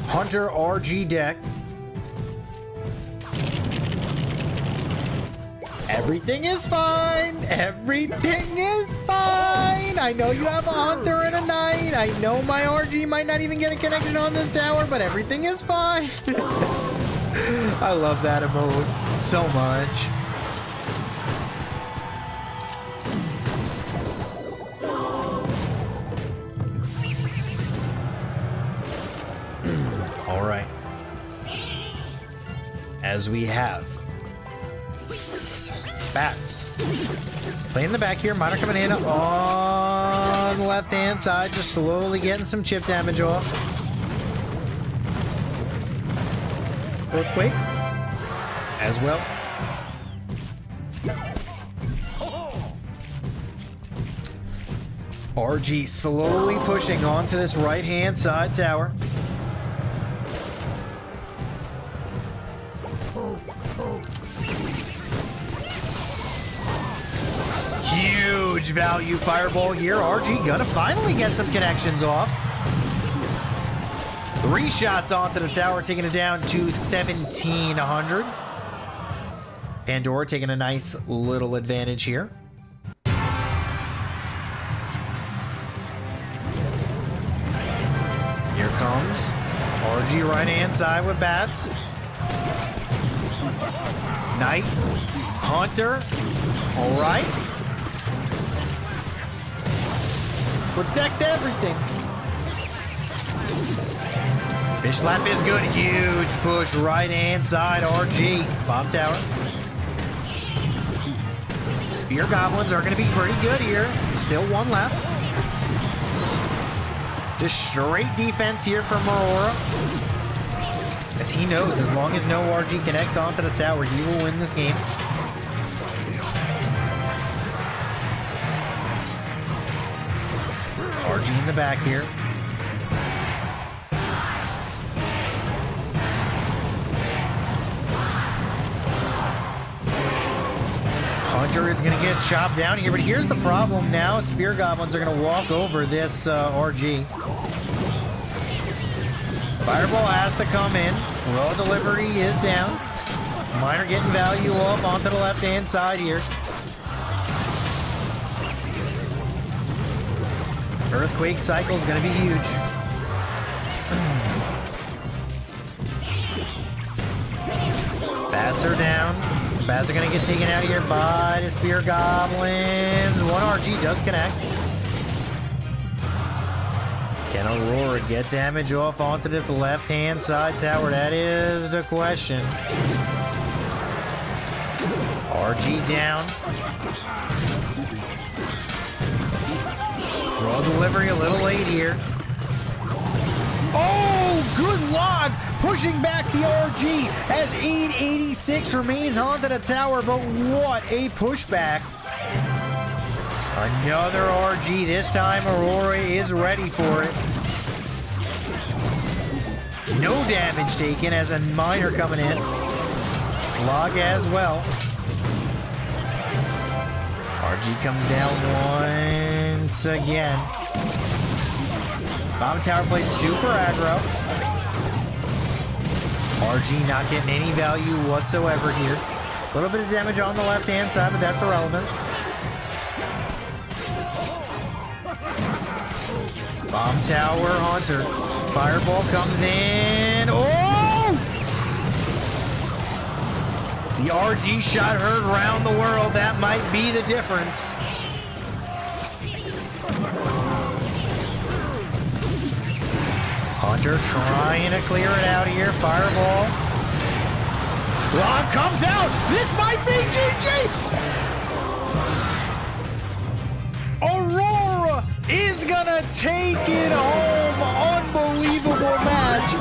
Hunter RG deck.
Everything is fine. Everything is fine. I know you have a hunter and a knight. I know my RG might not even get a connection on this tower, but everything is fine. I love that emote so much. All right. As we have Bats playing the back here. Miner coming in on the left-hand side, just slowly getting some chip damage off. Earthquake as well. RG slowly pushing onto this right-hand side tower. Huge value fireball here. RG gonna finally get some connections off. 3 shots onto the tower, taking it down to 1,700. Pandora taking a nice little advantage here. Here comes RG right-hand side with bats. Knight, Hunter, all right. Protect everything. Fish slap is good. Huge push right-hand side. RG. Bomb tower. Spear goblins are going to be pretty good here. Still 1 left. Just straight defense here from Aurora. As he knows, as long as no RG connects onto the tower, he will win this game. RG in the back here. Hunter is going to get chopped down here, but here's the problem now. Spear Goblins are going to walk over this RG. Fireball has to come in. Raw delivery is down. Miner getting value off onto the left-hand side here. Earthquake cycle is going to be huge. Bats are down. Bats are going to get taken out of here by the Spear Goblins. 1 RG does connect. Can Aurora get damage off onto this left-hand side tower? That is the question. RG down. Raw delivery a little late here. Oh, good log! Pushing back the RG as 886 remains onto the tower, but what a pushback. Another RG. This time Aurora is ready for it. No damage taken as a miner coming in. Log as well. RG comes down once again. Bomb tower played super aggro. RG not getting any value whatsoever here. A little bit of damage on the left-hand side, but that's irrelevant. Bomb tower, Hunter. Fireball comes in. Oh! The RG shot heard around the world. That might be the difference. Hunter trying to clear it out here. Fireball. Log comes out. This might be GG. Aurora is gonna take it home. Unbelievable match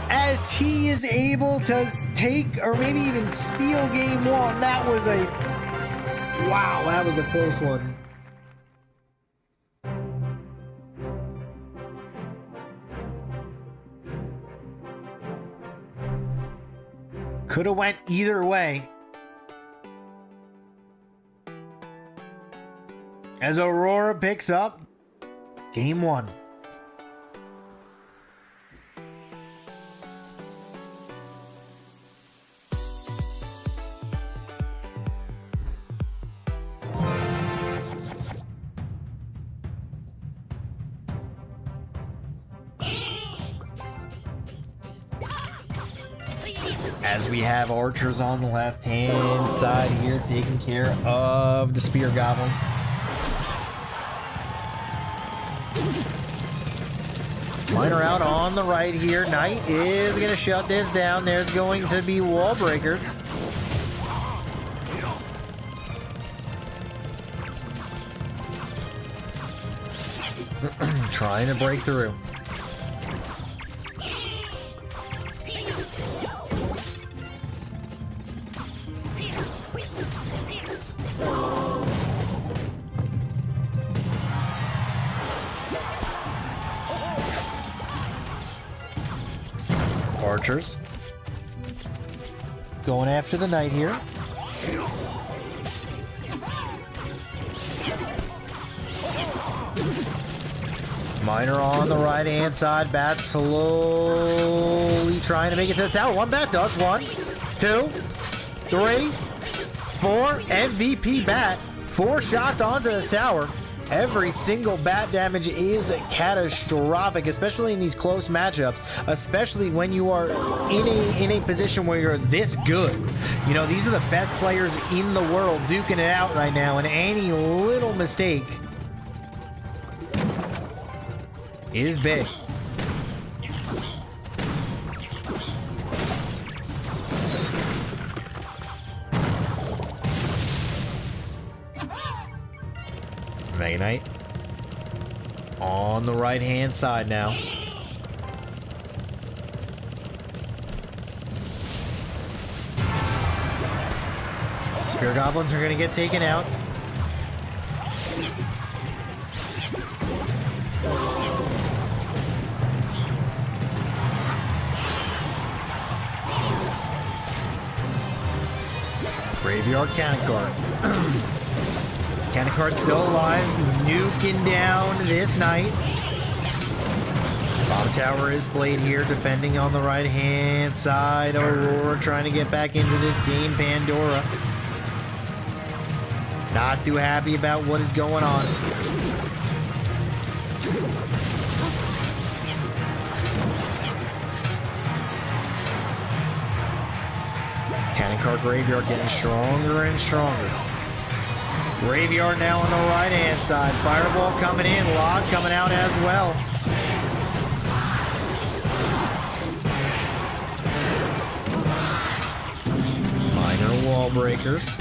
as he is able to take or maybe even steal game 1. That was a wow. That was a close one. Could have went either way. As Aurora picks up game 1.
As we have archers on the left-hand side here taking care of the spear goblin. Miner out on the right here. Knight is going to shut this down. There's going to be wall breakers. Trying to break through. Archers going after the knight here. Miner on the right hand side. Bat slowly trying to make it to the tower. One bat does. 1, 2, 3, 4. MVP bat. 4 shots onto the tower. Every single bat damage is catastrophic, especially in these close matchups, especially when you are in a position where you're this good. You know, these are the best players in the world duking it out right now, and any little mistake is big. Mega Knight on the right hand side now. Spear goblins are going to get taken out. Graveyard cannon guard. Cannon card still alive, nuking down this knight. Bottom tower is played here, defending on the right hand side. Aurora trying to get back into this game. Pandora not too happy about what is going on. Cannon card graveyard getting stronger and stronger. Graveyard now on the right-hand side. Fireball coming in. Log coming out as well. Minor wall breakers.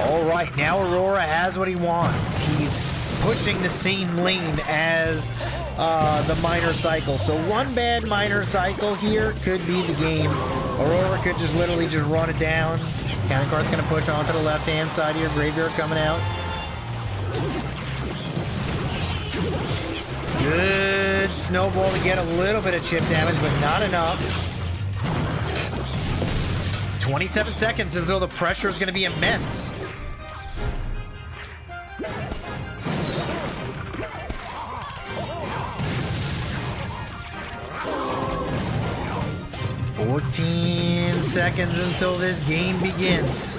All right, now Aurora has what he wants. He's pushing the same lane as the minor cycle. So one bad minor cycle here could be the game. Aurora could just literally just run it down. Cannon card's going to push onto the left-hand side here. Graveyard coming out. Good snowball to get a little bit of chip damage, but not enough. 27 seconds until the pressure is going to be immense. "14 seconds until this game begins."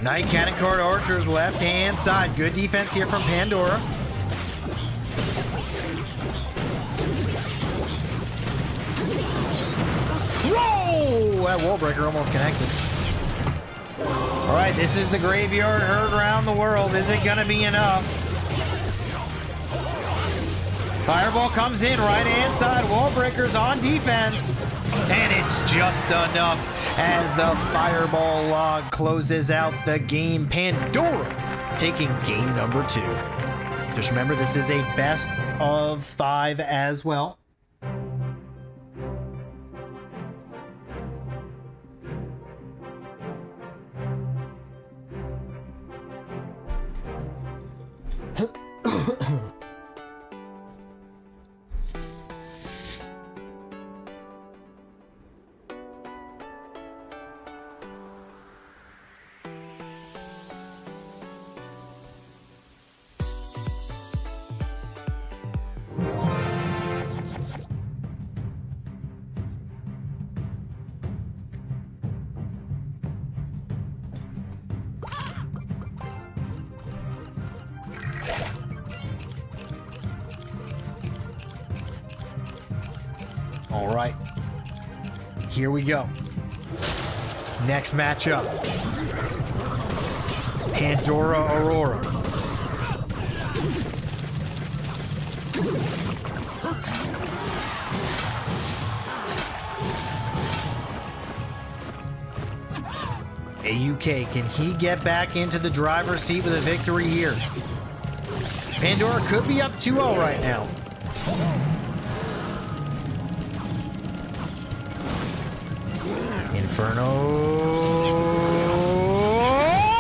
Knight cannon card archers left hand side. Good defense here from Pandora. Whoa! That wall breaker almost connected. All right, this is the graveyard heard around the world. Is it going to be enough? Fireball comes in, right-hand side. Wall breakers on defense. And it's just enough as the fireball log closes out the game. Pandora taking game number 2. Just remember, this is a best of 5 as well.
All right. Here we go. Next matchup. Pandora Aurora. AUK, can he get back into the driver's seat with a victory here? Pandora could be up 2-0 right now. Inferno.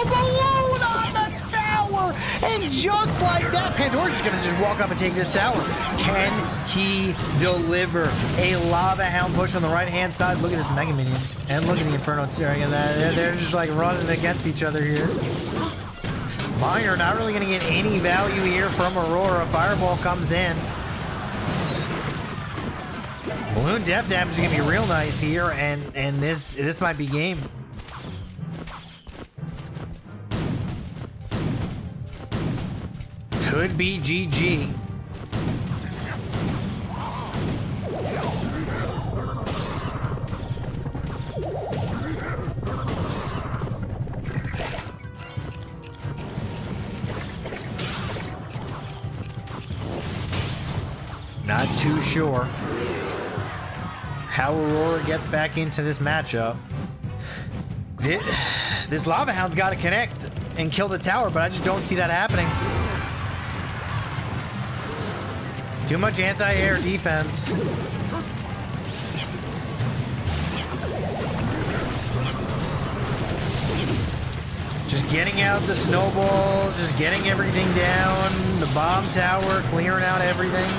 Balloon on the tower! And just like that, Pandora's just gonna just walk up and take this tower. Can he deliver a Lava Hound push on the right-hand side? Look at this Mega Minion. And look at the Inferno tearing in that. They're just like running against each other here. Meyer not really gonna get any value here from Aurora. Fireball comes in. Balloon depth damage is gonna be real nice here, and this might be game. Could be GG. Not too sure how Aurora gets back into this matchup. This Lava Hound's got to connect and kill the tower, but I just don't see that happening. Too much anti-air defense. Just getting out the snowballs, just getting everything down. The bomb tower, clearing out everything.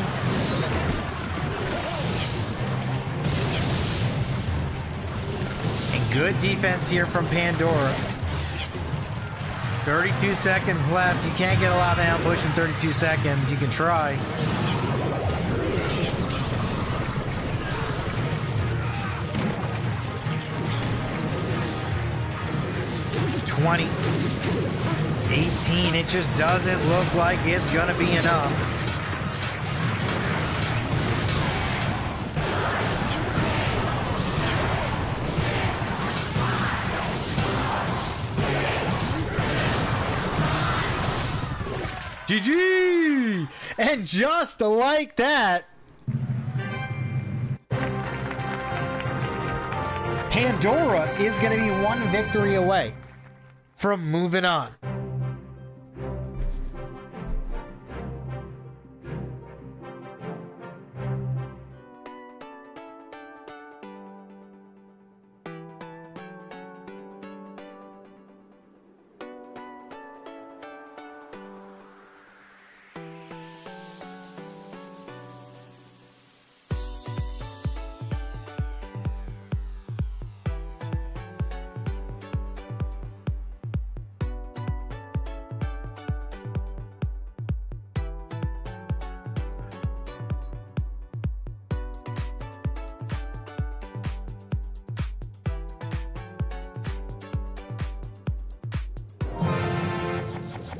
Good defense here from Pandora. 32 seconds left. You can't get a Lava Hound push in 32 seconds. You can try. $20. 18. It just doesn't look like it's gonna be enough. GG! And just like that, Pandora is going to be one victory away from moving on.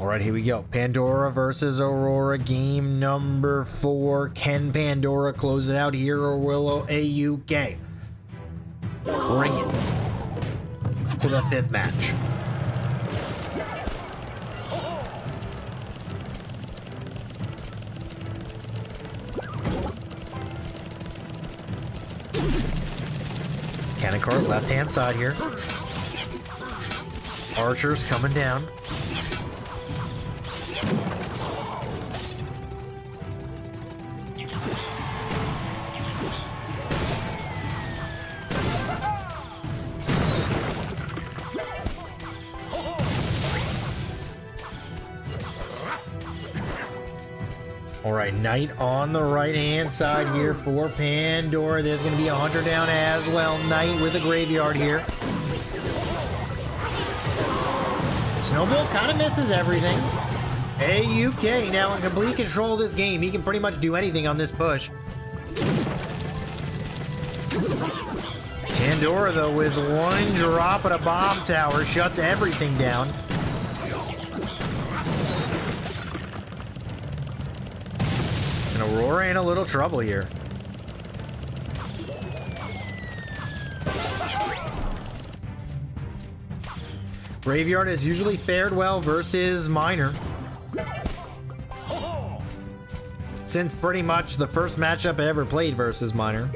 All right, here we go. Pandora versus Aurora, game number 4. Can Pandora close it out here, or will AUK bring it to the 5th match? Cannon cart left-hand side here. Archers coming down. All right, Knight on the right-hand side here for Pandora. There's going to be a Hunter down as well. Knight with a graveyard here. Snowball kind of misses everything. AUK now in complete control of this game. He can pretty much do anything on this push. Pandora, though, with one drop at a bomb tower, shuts everything down. And Aurora in a little trouble here.
Graveyard has usually fared well versus Miner, since pretty much the first matchup I ever played versus Miner.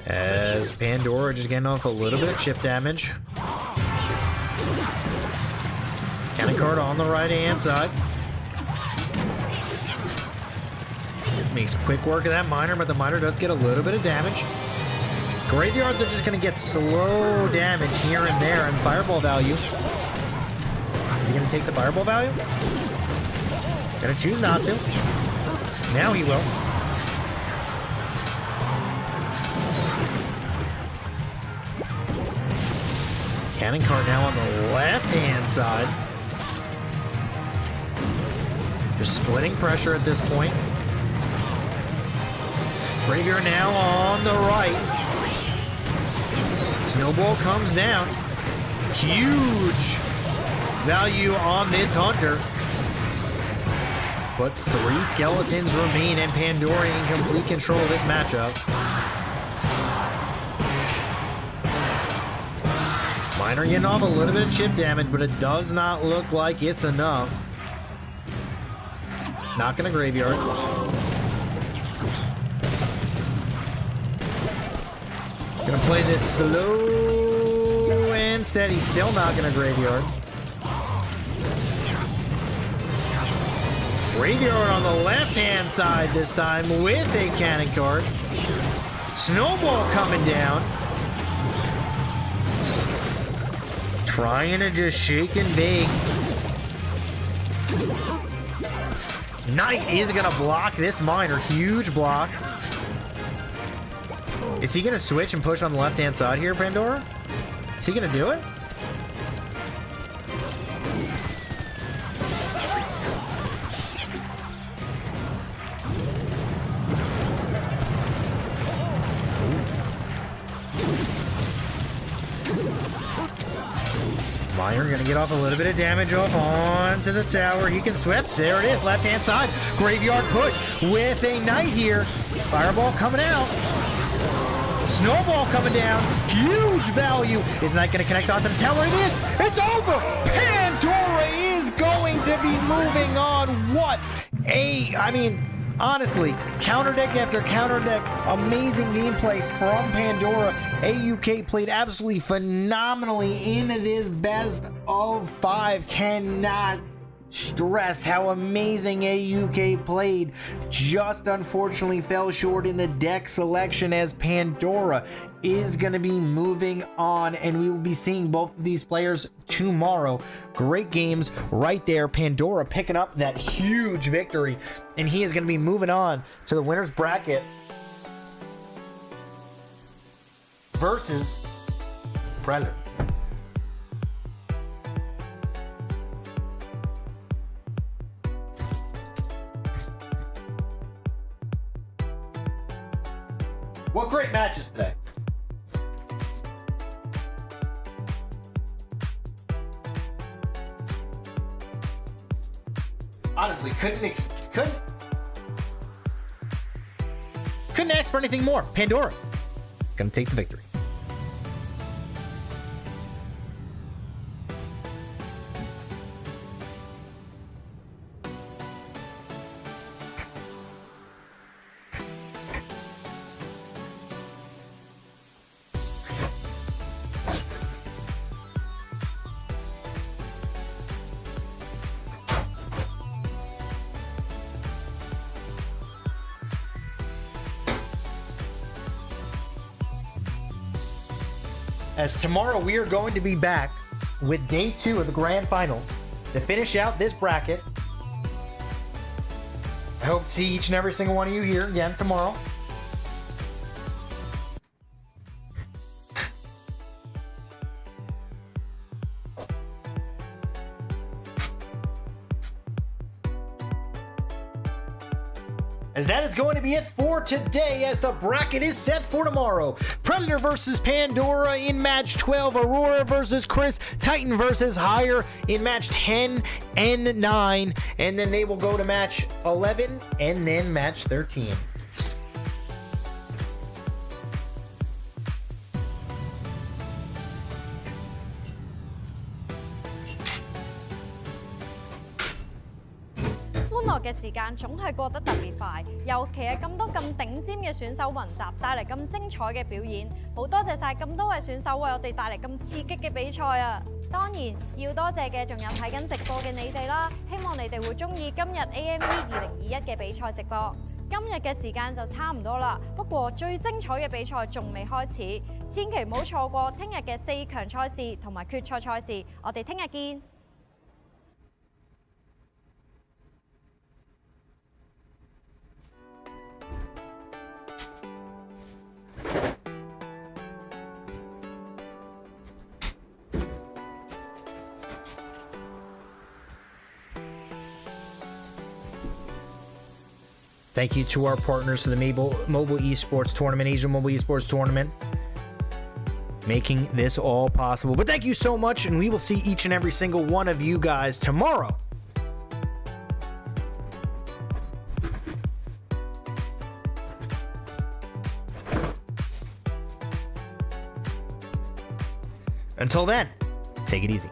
As Pandora just getting off a little bit of chip damage. Cannon card on the right hand side. Makes quick work of that Miner, but the Miner does get a little bit of damage. Graveyards are just going to get slow damage here and there, and Fireball value. Is he going to take the Fireball value? Gonna choose not to. Now he will. Cannon card now on the left-hand side. Just splitting pressure at this point. Graveyard now on the right. Snowball comes down. Huge value on this Hunter. But 3 skeletons remain, and Pandora in complete control of this matchup. Miner getting off a little bit of chip damage, but it does not look like it's enough. Not gonna Graveyard. Gonna play this slow and steady. Still not gonna Graveyard. Graveyard on the left-hand side this time with a cannon card. Snowball coming down. Trying to just shake and bake. Knight is going to block this Miner. Huge block. Is he going to switch and push on the left-hand side here, Pandora? Is he going to do it? Miner gonna get off a little bit of damage off onto the tower. He can switch. There it is, left-hand side. Graveyard push with a Knight here. Fireball coming out. Snowball coming down. Huge value. Is Knight gonna connect onto the tower? It is. It's over. Pandora is going to be moving on. What honestly, counter deck after counter deck, amazing gameplay from Pandora. AUK played absolutely phenomenally in this best of 5. Cannot stress how amazing AUK played. Just unfortunately fell short in the deck selection, as Pandora is going to be moving on, and we will be seeing both of these players tomorrow. Great games right there. Pandora picking up that huge victory, and he is going to be moving on to the winner's bracket versus Predator. What great matches today. Honestly, couldn't ask for anything more. Pandora gonna take the victory. As tomorrow we are going to be back with day 2 of the grand finals to finish out this bracket. I hope to see each and every single one of you here again tomorrow.
as that is going to be it for today, as the bracket is set for tomorrow. Predator versus Pandora in match 12, Aurora versus Chris, Titan versus Higher in match 10 and 9, and then they will go to match 11 and then match 13.
歡樂嘅時間總係過得特別快，尤其係咁多咁頂尖嘅選手雲集，帶嚟咁精彩嘅表演。好多謝晒咁多位選手為我哋帶嚟咁刺激嘅比賽啊！當然要多謝嘅仲有睇緊直播嘅你哋啦，希望你哋會中意今日 AME 2021嘅比賽直播。今日嘅時間就差唔多啦，不過最精彩嘅比賽仲未開始，千祈唔好錯過聽日嘅4強賽事同埋決賽賽事，我哋聽日見。
Thank you to our partners to the Mobile Esports Tournament, Asia Mobile Esports Tournament, making this all possible. But thank you so much, and we will see each and every single one of you guys tomorrow. Until then, take it easy.